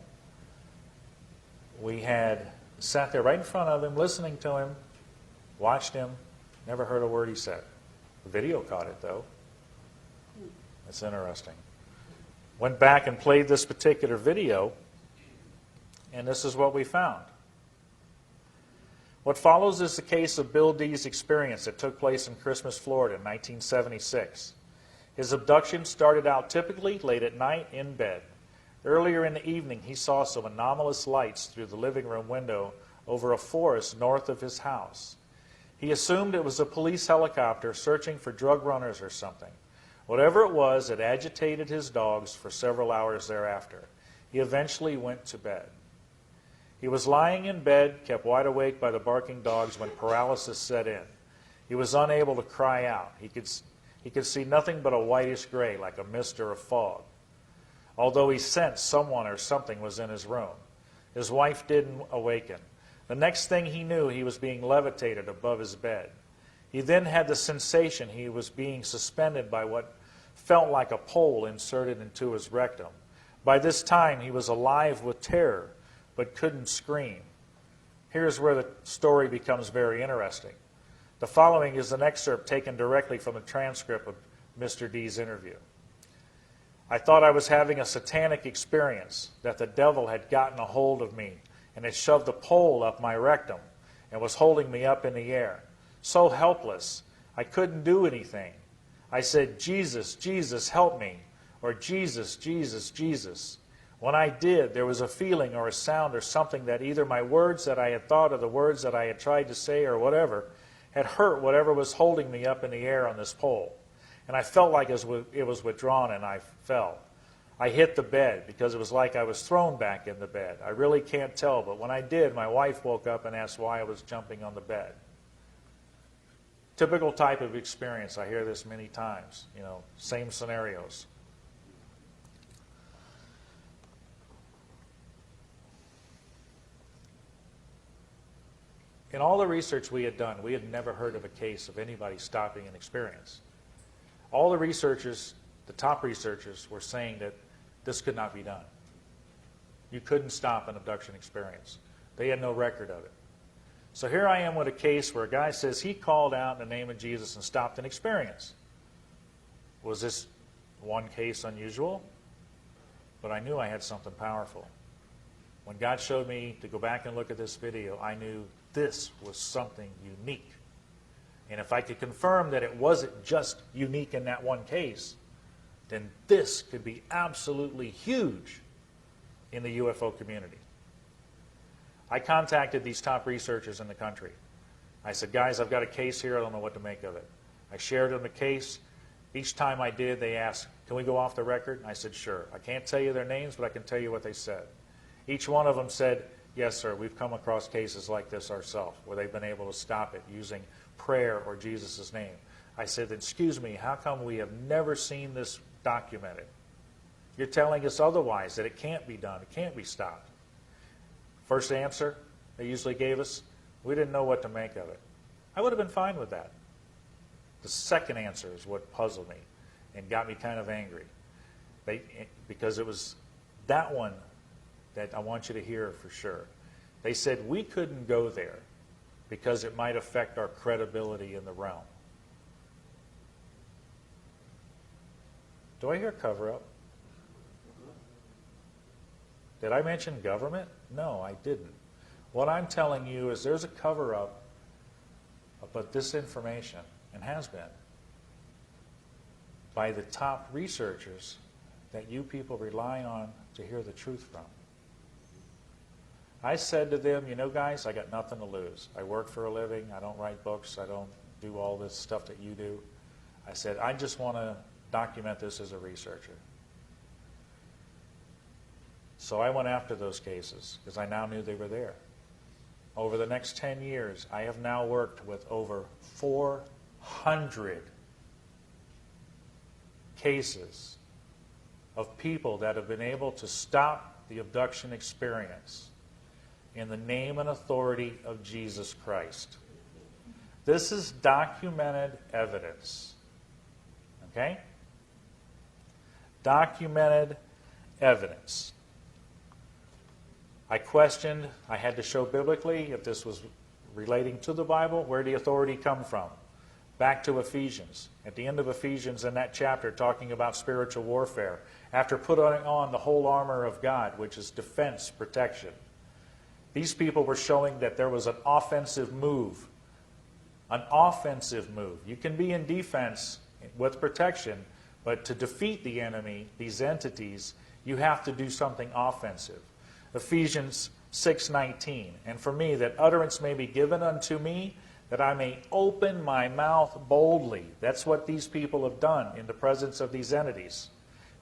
We had sat there right in front of him, listening to him, watched him, never heard a word he said. The video caught it, though. It's interesting. Went back and played this particular video, and this is what we found. What follows is the case of Bill D's experience that took place in Christmas, Florida in 1976. His abduction started out typically late at night in bed. Earlier in the evening, he saw some anomalous lights through the living room window over a forest north of his house. He assumed it was a police helicopter searching for drug runners or something. Whatever it was, it agitated his dogs for several hours thereafter. He eventually went to bed. He was lying in bed, kept wide awake by the barking dogs when paralysis set in. He was unable to cry out. He could see nothing but a whitish gray, like a mist or a fog, although he sensed someone or something was in his room. His wife didn't awaken. The next thing he knew, he was being levitated above his bed. He then had the sensation he was being suspended by what felt like a pole inserted into his rectum. By this time, he was alive with terror, but couldn't scream. Here's where the story becomes very interesting. The following is an excerpt taken directly from the transcript of Mr. D's interview. I thought I was having a satanic experience, that the devil had gotten a hold of me and had shoved a pole up my rectum and was holding me up in the air. So helpless, I couldn't do anything. I said, Jesus, Jesus, help me, or Jesus, Jesus, Jesus. When I did, there was a feeling or a sound or something that either my words that I had thought or the words that I had tried to say or whatever had hurt whatever was holding me up in the air on this pole. And I felt like it was withdrawn, and I fell. I hit the bed because it was like I was thrown back in the bed. I really can't tell, but when I did, my wife woke up and asked why I was jumping on the bed. Typical type of experience. I hear this many times, you know, same scenarios. In all the research we had done, we had never heard of a case of anybody stopping an experience. All the researchers, the top researchers, were saying that this could not be done. You couldn't stop an abduction experience. They had no record of it. So here I am with a case where a guy says he called out in the name of Jesus and stopped an experience. Was this one case unusual? But I knew I had something powerful. When God showed me to go back and look at this video, I knew this was something unique. And if I could confirm that it wasn't just unique in that one case, then this could be absolutely huge in the UFO community. I contacted these top researchers in the country. I said, guys, I've got a case here. I don't know what to make of it. I shared them the case. Each time I did, they asked, can we go off the record? I said, sure. I can't tell you their names, but I can tell you what they said. Each one of them said, yes, sir, we've come across cases like this ourselves, where they've been able to stop it using prayer or Jesus' name. I said, excuse me, how come we have never seen this documented? You're telling us otherwise, that it can't be done, it can't be stopped. First answer they usually gave us, we didn't know what to make of it. I would have been fine with that. The second answer is what puzzled me and got me kind of angry. Because it was that one that I want you to hear for sure. They said we couldn't go there because it might affect our credibility in the realm. Do I hear cover-up? Did I mention government? No, I didn't. What I'm telling you is there's a cover-up about this information, and has been, by the top researchers that you people rely on to hear the truth from. I said to them, you know, guys, I got nothing to lose. I work for a living. I don't write books. I don't do all this stuff that you do. I said, I just want to document this as a researcher. So I went after those cases because I now knew they were there. Over the next 10 years, I have now worked with over 400 cases of people that have been able to stop the abduction experience in the name and authority of Jesus Christ. This is documented evidence. Okay? Documented evidence. I questioned, I had to show biblically if this was relating to the Bible, where did the authority come from? Back to Ephesians. At the end of Ephesians, in that chapter, talking about spiritual warfare, after putting on the whole armor of God, which is defense, protection, these people were showing that there was an offensive move. An offensive move. You can be in defense with protection, but to defeat the enemy, these entities, you have to do something offensive. Ephesians 6:19, and for me, that utterance may be given unto me, that I may open my mouth boldly. That's what these people have done in the presence of these entities,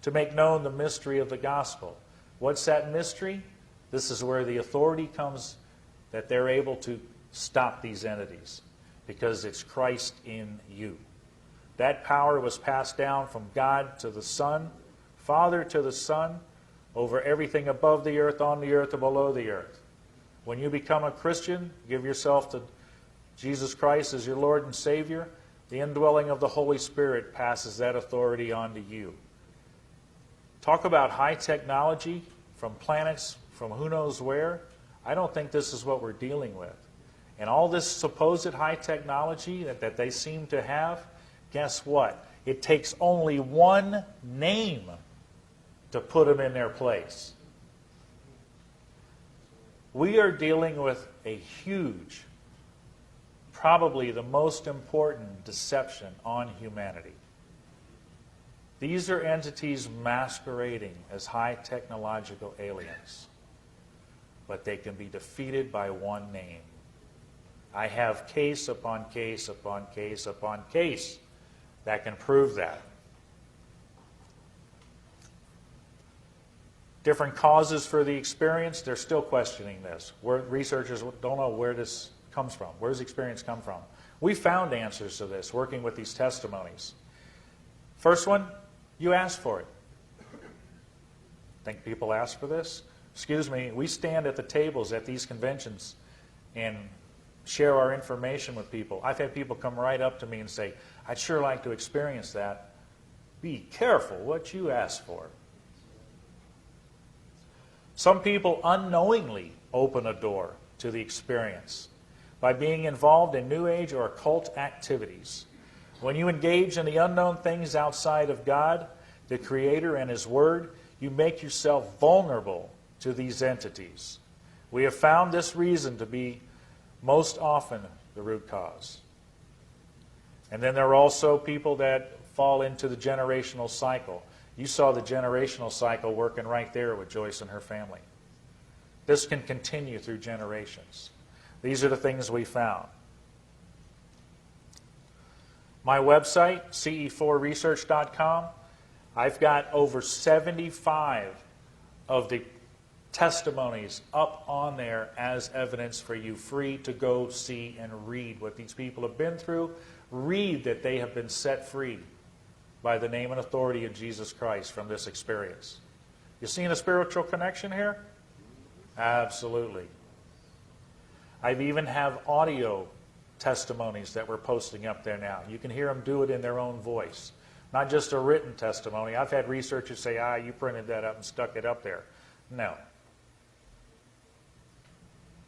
to make known the mystery of the gospel. What's that mystery? This is where the authority comes, that they're able to stop these entities, because it's Christ in you. That power was passed down from God to the Son, Father to the Son, over everything above the earth, on the earth, or below the earth. When you become a Christian, give yourself to Jesus Christ as your Lord and Savior, the indwelling of the Holy Spirit passes that authority on to you. Talk about high technology from planets from who knows where. I don't think this is what we're dealing with. And all this supposed high technology that they seem to have, guess what? It takes only one name to put them in their place. We are dealing with a huge, probably the most important deception on humanity. These are entities masquerading as high technological aliens, but they can be defeated by one name. I have case upon case upon case upon case that can prove that. Different causes for the experience, they're still questioning this. Researchers don't know where this comes from. Where does experience come from? We found answers to this working with these testimonies. First one, you asked for it. Think people ask for this? Excuse me, we stand at the tables at these conventions and share our information with people. I've had people come right up to me and say, I'd sure like to experience that. Be careful what you ask for. Some people unknowingly open a door to the experience by being involved in New Age or occult activities. When you engage in the unknown things outside of God, the Creator and His Word, you make yourself vulnerable to these entities. We have found this reason to be most often the root cause. And then there are also people that fall into the generational cycle. You saw the generational cycle working right there with Joyce and her family. This can continue through generations. These are the things we found. My website, ce4research.com, I've got over 75 of the testimonies up on there as evidence for you, free to go see and read what these people have been through. Read that they have been set free by the name and authority of Jesus Christ from this experience. You seeing a spiritual connection here? Absolutely. I've even have audio testimonies that we're posting up there now. You can hear them do it in their own voice. Not just a written testimony. I've had researchers say, you printed that up and stuck it up there. No.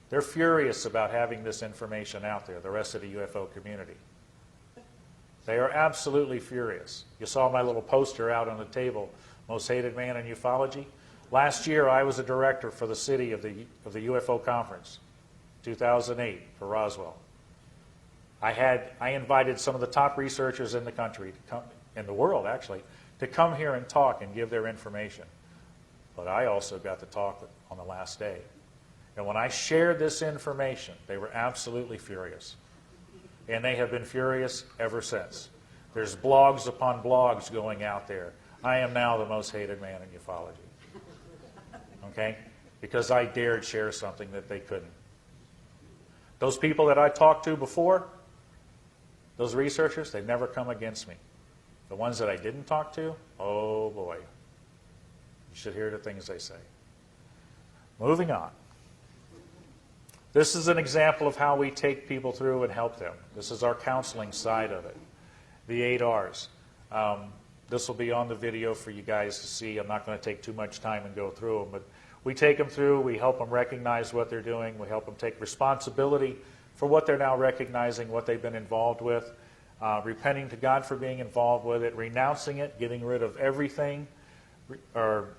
They're furious about having this information out there, the rest of the UFO community. They are absolutely furious. You saw my little poster out on the table, Most Hated Man in Ufology. Last year, I was a director for the city of the UFO conference, 2008, for Roswell. I invited some of the top researchers in the country, to come, in the world actually, to come here and talk and give their information. But I also got to talk on the last day. And when I shared this information, they were absolutely furious. And they have been furious ever since. There's blogs upon blogs going out there. I am now the most hated man in ufology. Okay? Because I dared share something that they couldn't. Those people that I talked to before, those researchers, they've never come against me. The ones that I didn't talk to, oh boy. You should hear the things they say. Moving on. This is an example of how we take people through and help them. This is our counseling side of it. The 8 R's. This will be on the video for you guys to see. I'm not going to take too much time and go through them, but we take them through, we help them recognize what they're doing, we help them take responsibility for what they're now recognizing, what they've been involved with, repenting to God for being involved with it, renouncing it, getting rid of everything, or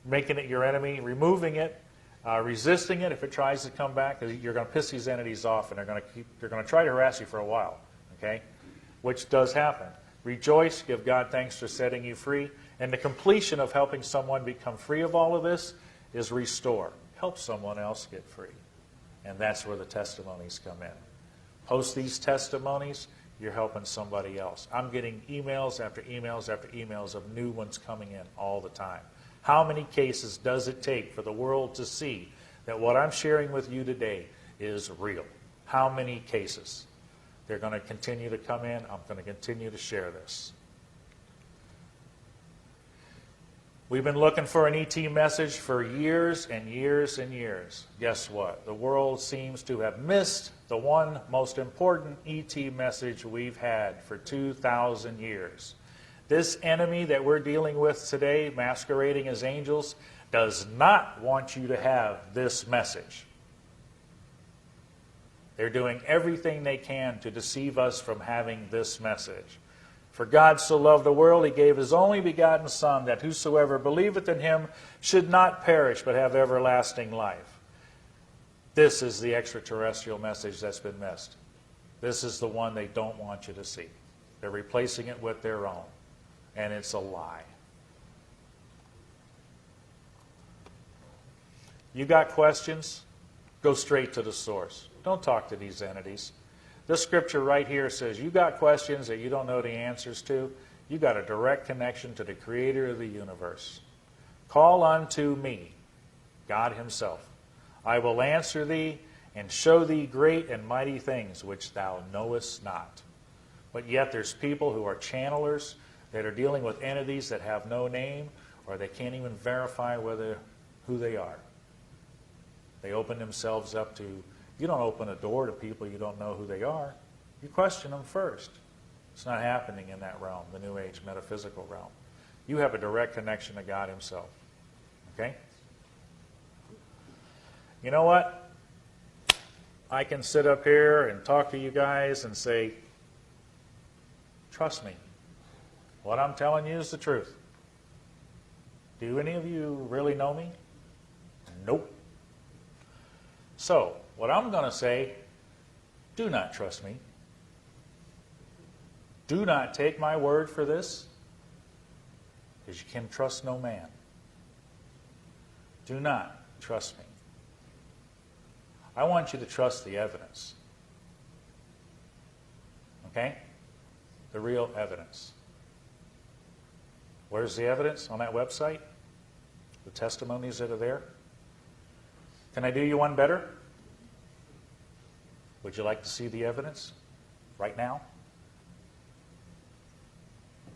making it your enemy, removing it, resisting it if it tries to come back, because you're going to piss these entities off and they're going to try to harass you for a while, okay? Which does happen. Rejoice, give God thanks for setting you free, and the completion of helping someone become free of all of this is restore. Help someone else get free. And that's where the testimonies come in. Post these testimonies, you're helping somebody else. I'm getting emails after emails after emails of new ones coming in all the time. How many cases does it take for the world to see that what I'm sharing with you today is real? How many cases? They're going to continue to come in. I'm going to continue to share this. We've been looking for an ET message for years and years and years. Guess what? The world seems to have missed the one most important ET message we've had for 2,000 years. This enemy that we're dealing with today, masquerading as angels, does not want you to have this message. They're doing everything they can to deceive us from having this message. For God so loved the world, He gave His only begotten Son, that whosoever believeth in Him should not perish, but have everlasting life. This is the extraterrestrial message that's been missed. This is the one they don't want you to see. They're replacing it with their own. And it's a lie. You got questions? Go straight to the source. Don't talk to these entities. This scripture right here says you got questions that you don't know the answers to. You got a direct connection to the creator of the universe. Call unto me, God himself. I will answer thee and show thee great and mighty things which thou knowest not. But yet there's people who are channelers that are dealing with entities that have no name, or they can't even verify who they are. They open themselves up to, you don't open a door to people you don't know who they are. You question them first. It's not happening in that realm, the New Age metaphysical realm. You have a direct connection to God himself. Okay? You know what? I can sit up here and talk to you guys and say, trust me. What I'm telling you is the truth. Do any of you really know me? Nope. So, what I'm going to say, do not trust me. Do not take my word for this, because you can trust no man. Do not trust me. I want you to trust the evidence. Okay? The real evidence. Where's the evidence? On that website? The testimonies that are there? Can I do you one better? Would you like to see the evidence right now?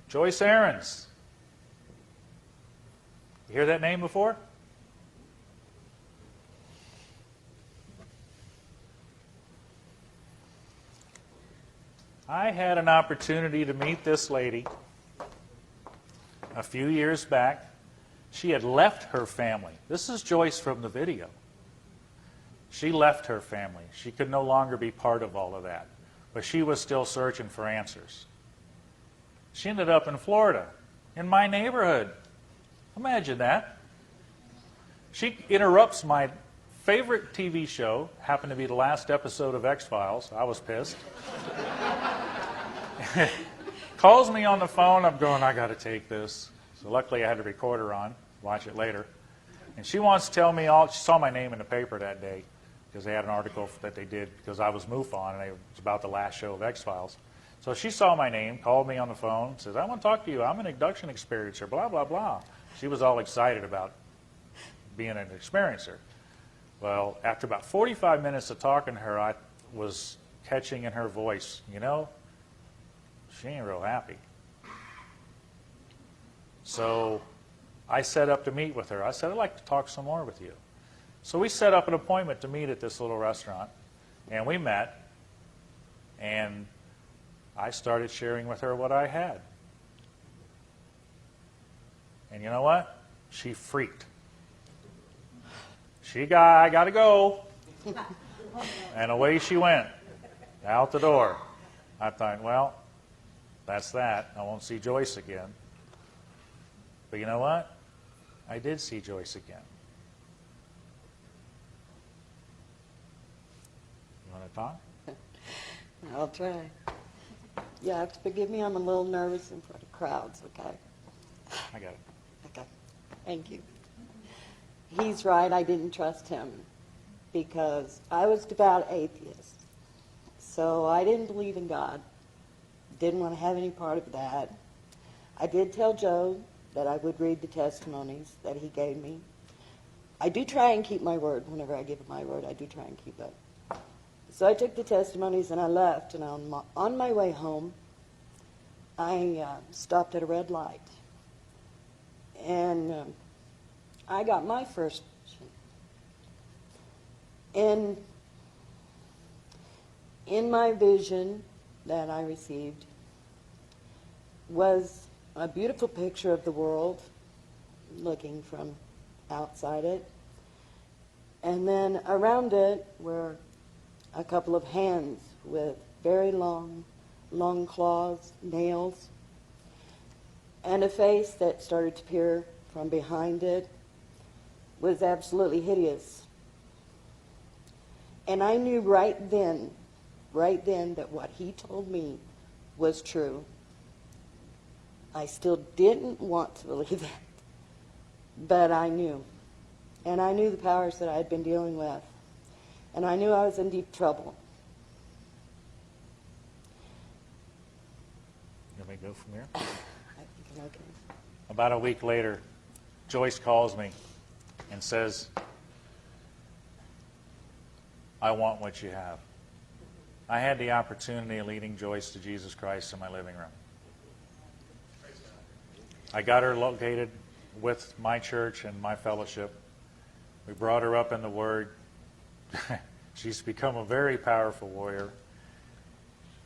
Joyce Aarons. You hear that name before? I had an opportunity to meet this lady a few years back. She had left her family. This is Joyce from the video. She left her family. She could no longer be part of all of that. But she was still searching for answers. She ended up in Florida, in my neighborhood. Imagine that. She interrupts my favorite TV show, happened to be the last episode of X-Files. I was pissed. Calls me on the phone. I'm going, I got to take this. So luckily I had the recorder on. Watch it later. And she wants to tell me all. She saw my name in the paper that day because they had an article that they did because I was MUFON and it was about the last show of X-Files. So she saw my name, called me on the phone, says, I want to talk to you. I'm an abduction experiencer, blah, blah, blah. She was all excited about being an experiencer. Well, after about 45 minutes of talking to her, I was catching in her voice, you know, she ain't real happy. So I set up to meet with her. I said, I'd like to talk some more with you. So we set up an appointment to meet at this little restaurant, and we met, and I started sharing with her what I had. And you know what? She freaked. I got to go. And away she went, out the door. I thought, well, that's that. I won't see Joyce again. But you know what? I did see Joyce again. You want to talk? I'll try. You have to forgive me. I'm a little nervous in front of crowds, okay? I got it. Okay. Thank you. He's right. I didn't trust him because I was devout atheist. So I didn't believe in God. Didn't want to have any part of that. I did tell Joe that I would read the testimonies that he gave me. I do try and keep my word. Whenever I give my word, I do try and keep it. So I took the testimonies and I left, and on my way home, I stopped at a red light. And I got my first vision. And in my vision that I received was a beautiful picture of the world looking from outside it. And then around it were a couple of hands with very long claws, nails, and a face that started to peer from behind it was absolutely hideous. And I knew right then that what he told me was true. I still didn't want to believe that, but I knew. And I knew the powers that I had been dealing with. and I knew I was in deep trouble. You want me to go from here? I think I'm okay. About a week later, Joyce calls me and says, I want what you have. I had the opportunity of leading Joyce to Jesus Christ in my living room. I got her located with my church and my fellowship. We brought her up in the Word. She's become a very powerful warrior.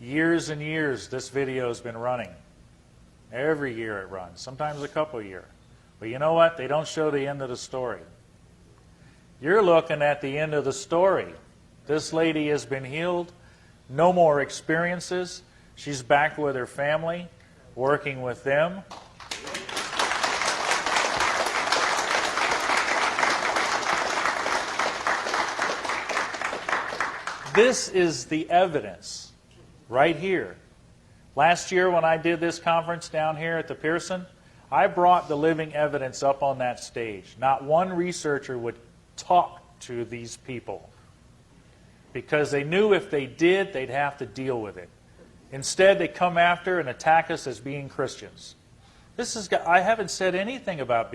Years and years this video has been running. Every year it runs, sometimes a couple years. But you know what? They don't show the end of the story. You're looking at the end of the story. This lady has been healed. No more experiences. She's back with her family, working with them. This is the evidence right here. Last year when I did this conference down here at the Pearson, I brought the living evidence up on that stage. Not one researcher would talk to these people because they knew if they did, they'd have to deal with it. Instead, they come after and attack us as being Christians. I haven't said anything about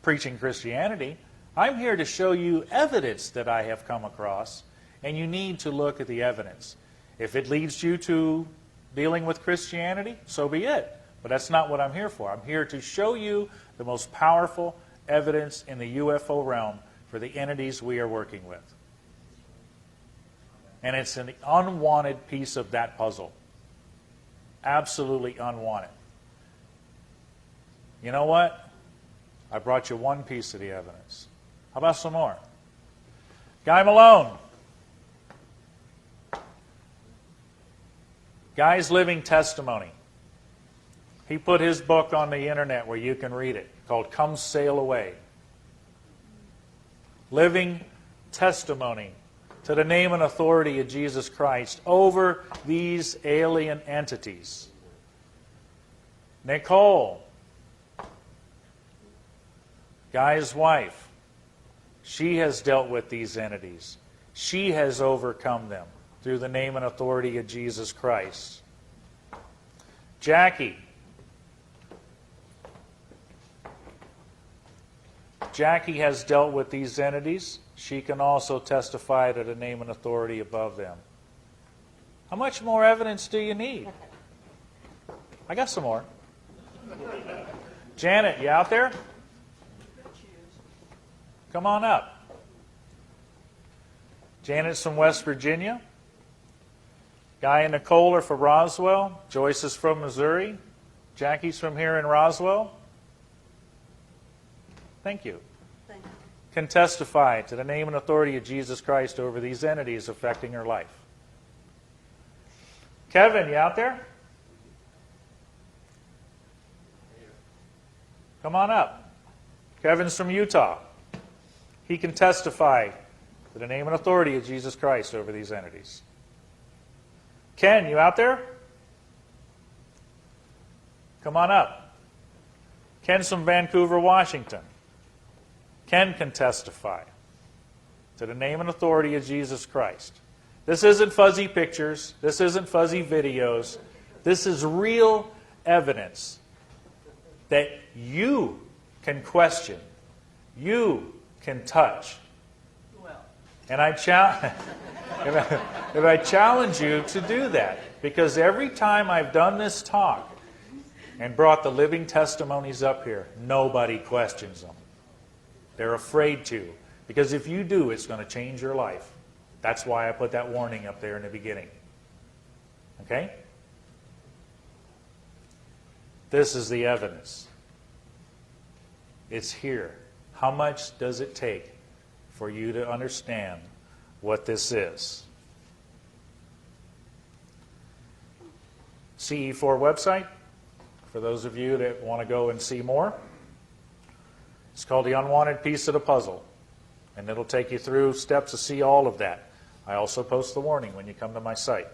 preaching Christianity. I'm here to show you evidence that I have come across, and you need to look at the evidence. If it leads you to dealing with Christianity, so be it. But that's not what I'm here for. I'm here to show you the most powerful evidence in the UFO realm for the entities we are working with. And it's an unwanted piece of that puzzle. Absolutely unwanted. You know what? I brought you one piece of the evidence. How about some more? Guy Malone. Guy's living testimony. He put his book on the internet where you can read it, called Come Sail Away. Living testimony to the name and authority of Jesus Christ over these alien entities. Nicole, Guy's wife, she has dealt with these entities. She has overcome them through the name and authority of Jesus Christ. Jackie has dealt with these entities. She can also testify to the name and authority above them. How much more evidence do you need? I got some more. Janet, you out there? Come on up. Janet's from West Virginia. Guy and Nicole are from Roswell. Joyce is from Missouri. Jackie's from here in Roswell. Thank you. Can testify to the name and authority of Jesus Christ over these entities affecting her life. Kevin, you out there? Come on up. Kevin's from Utah. He can testify to the name and authority of Jesus Christ over these entities. Ken, you out there? Come on up. Ken's from Vancouver, Washington. Ken can testify to the name and authority of Jesus Christ. This isn't fuzzy pictures. This isn't fuzzy videos. This is real evidence that you can question, you can touch. And I challenge you to do that, because every time I've done this talk and brought the living testimonies up here, nobody questions them. They're afraid to, because if you do, it's going to change your life. That's why I put that warning up there in the beginning. Okay? This is the evidence. It's here. How much does it take for you to understand what this is? CE4 website, for those of you that want to go and see more. It's called The Unwanted Piece of the Puzzle, and it'll take you through steps to see all of that. I also post the warning when you come to my site.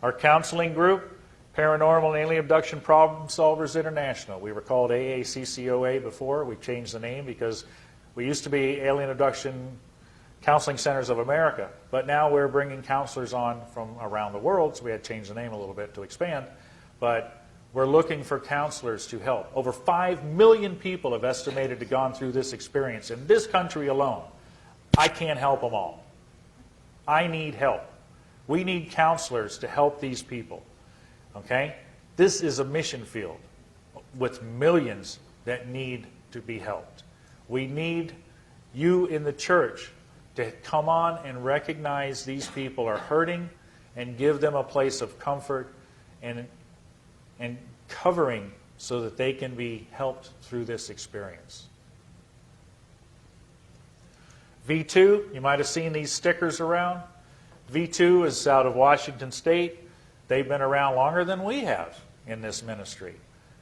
Our counseling group, Paranormal and Alien Abduction Problem Solvers International. We were called AACCOA before. We've changed the name because We used to be Alien Abduction Counseling Centers of America, but now we're bringing counselors on from around the world, so we had to change the name a little bit to expand. But we're looking for counselors to help. Over 5 million people have estimated to gone through this experience in this country alone. I can't help them all. I need help. We need counselors to help these people. Okay? This is a mission field with millions that need to be helped. We need you in the church to come on and recognize these people are hurting and give them a place of comfort and covering so that they can be helped through this experience. V2, you might have seen these stickers around. V2 is out of Washington State. They've been around longer than we have in this ministry.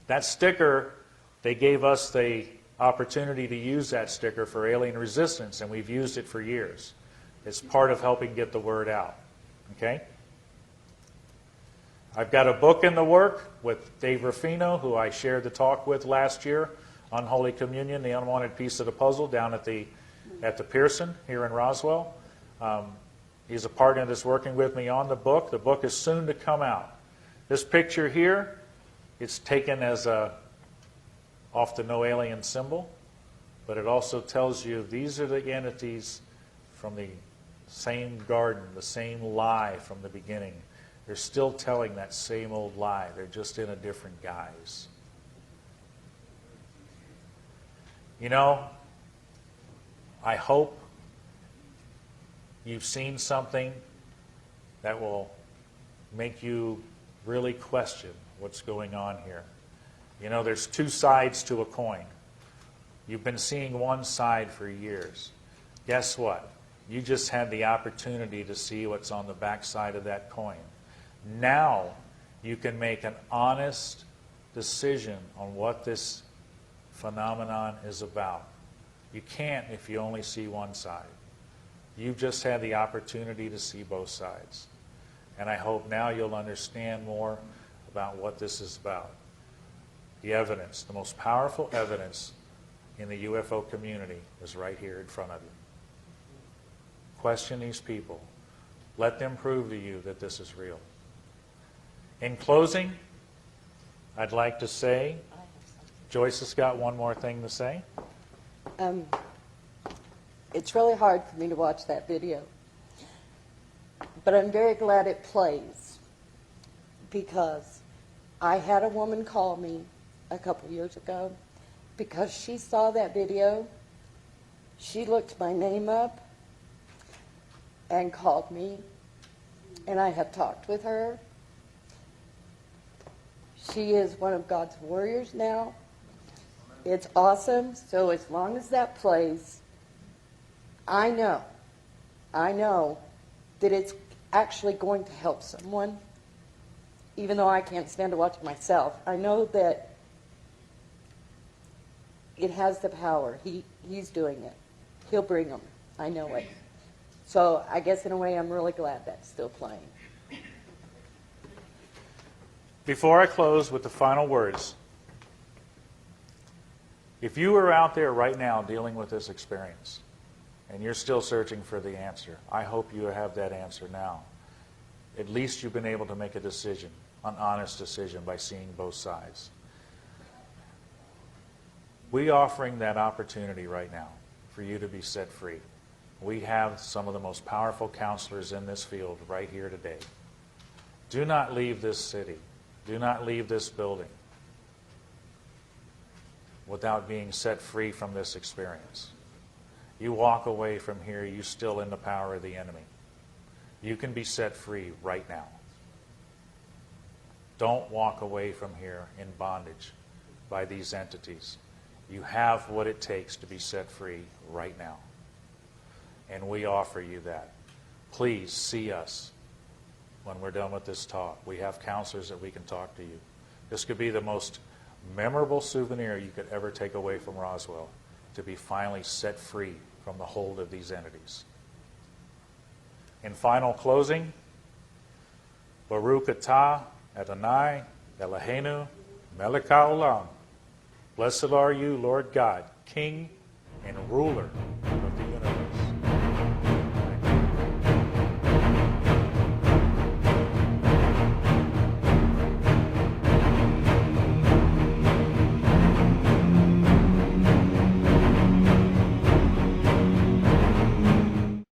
That sticker, they gave us the opportunity to use that sticker for alien resistance, and we've used it for years. It's part of helping get the word out. Okay? I've got a book in the work with Dave Ruffino, who I shared the talk with last year on Holy Communion, the unwanted piece of the puzzle, down at the Pearson here in Roswell. He's a partner that's working with me on the book. The book is soon to come out. This picture here, it's taken as off the no alien symbol, but it also tells you these are the entities from the same garden, the same lie from the beginning. They're still telling that same old lie. They're just in a different guise. You know, I hope you've seen something that will make you really question what's going on here. You know, there's two sides to a coin. You've been seeing one side for years. Guess what? You just had the opportunity to see what's on the back side of that coin. Now you can make an honest decision on what this phenomenon is about. You can't if you only see one side. You've just had the opportunity to see both sides. And I hope now you'll understand more about what this is about. The evidence, the most powerful evidence in the UFO community is right here in front of you. Question these people. Let them prove to you that this is real. In closing, I'd like to say, Joyce has got one more thing to say. It's really hard for me to watch that video, but I'm very glad it plays, because I had a woman call me a couple years ago because she saw that video. She looked my name up and called me, and I have talked with her. She is one of God's warriors now. It's awesome. So as long as that plays, I know that it's actually going to help someone, even though I can't stand to watch it myself. I know that it has the power. He's doing it. He'll bring them. I know it. So I guess in a way I'm really glad that's still playing. Before I close with the final words, if you are out there right now dealing with this experience and you're still searching for the answer, I hope you have that answer now. At least you've been able to make a decision, an honest decision, by seeing both sides. We're offering that opportunity right now for you to be set free. We have some of the most powerful counselors in this field right here today. Do not leave this city. Do not leave this building without being set free from this experience. You walk away from here, you're still in the power of the enemy. You can be set free right now. Don't walk away from here in bondage by these entities. You have what it takes to be set free right now. And we offer you that. Please see us when we're done with this talk. We have counselors that we can talk to you. This could be the most memorable souvenir you could ever take away from Roswell, to be finally set free from the hold of these entities. In final closing, Baruch atah Adonai Eloheinu melech haolam. Blessed are you, Lord God, King and ruler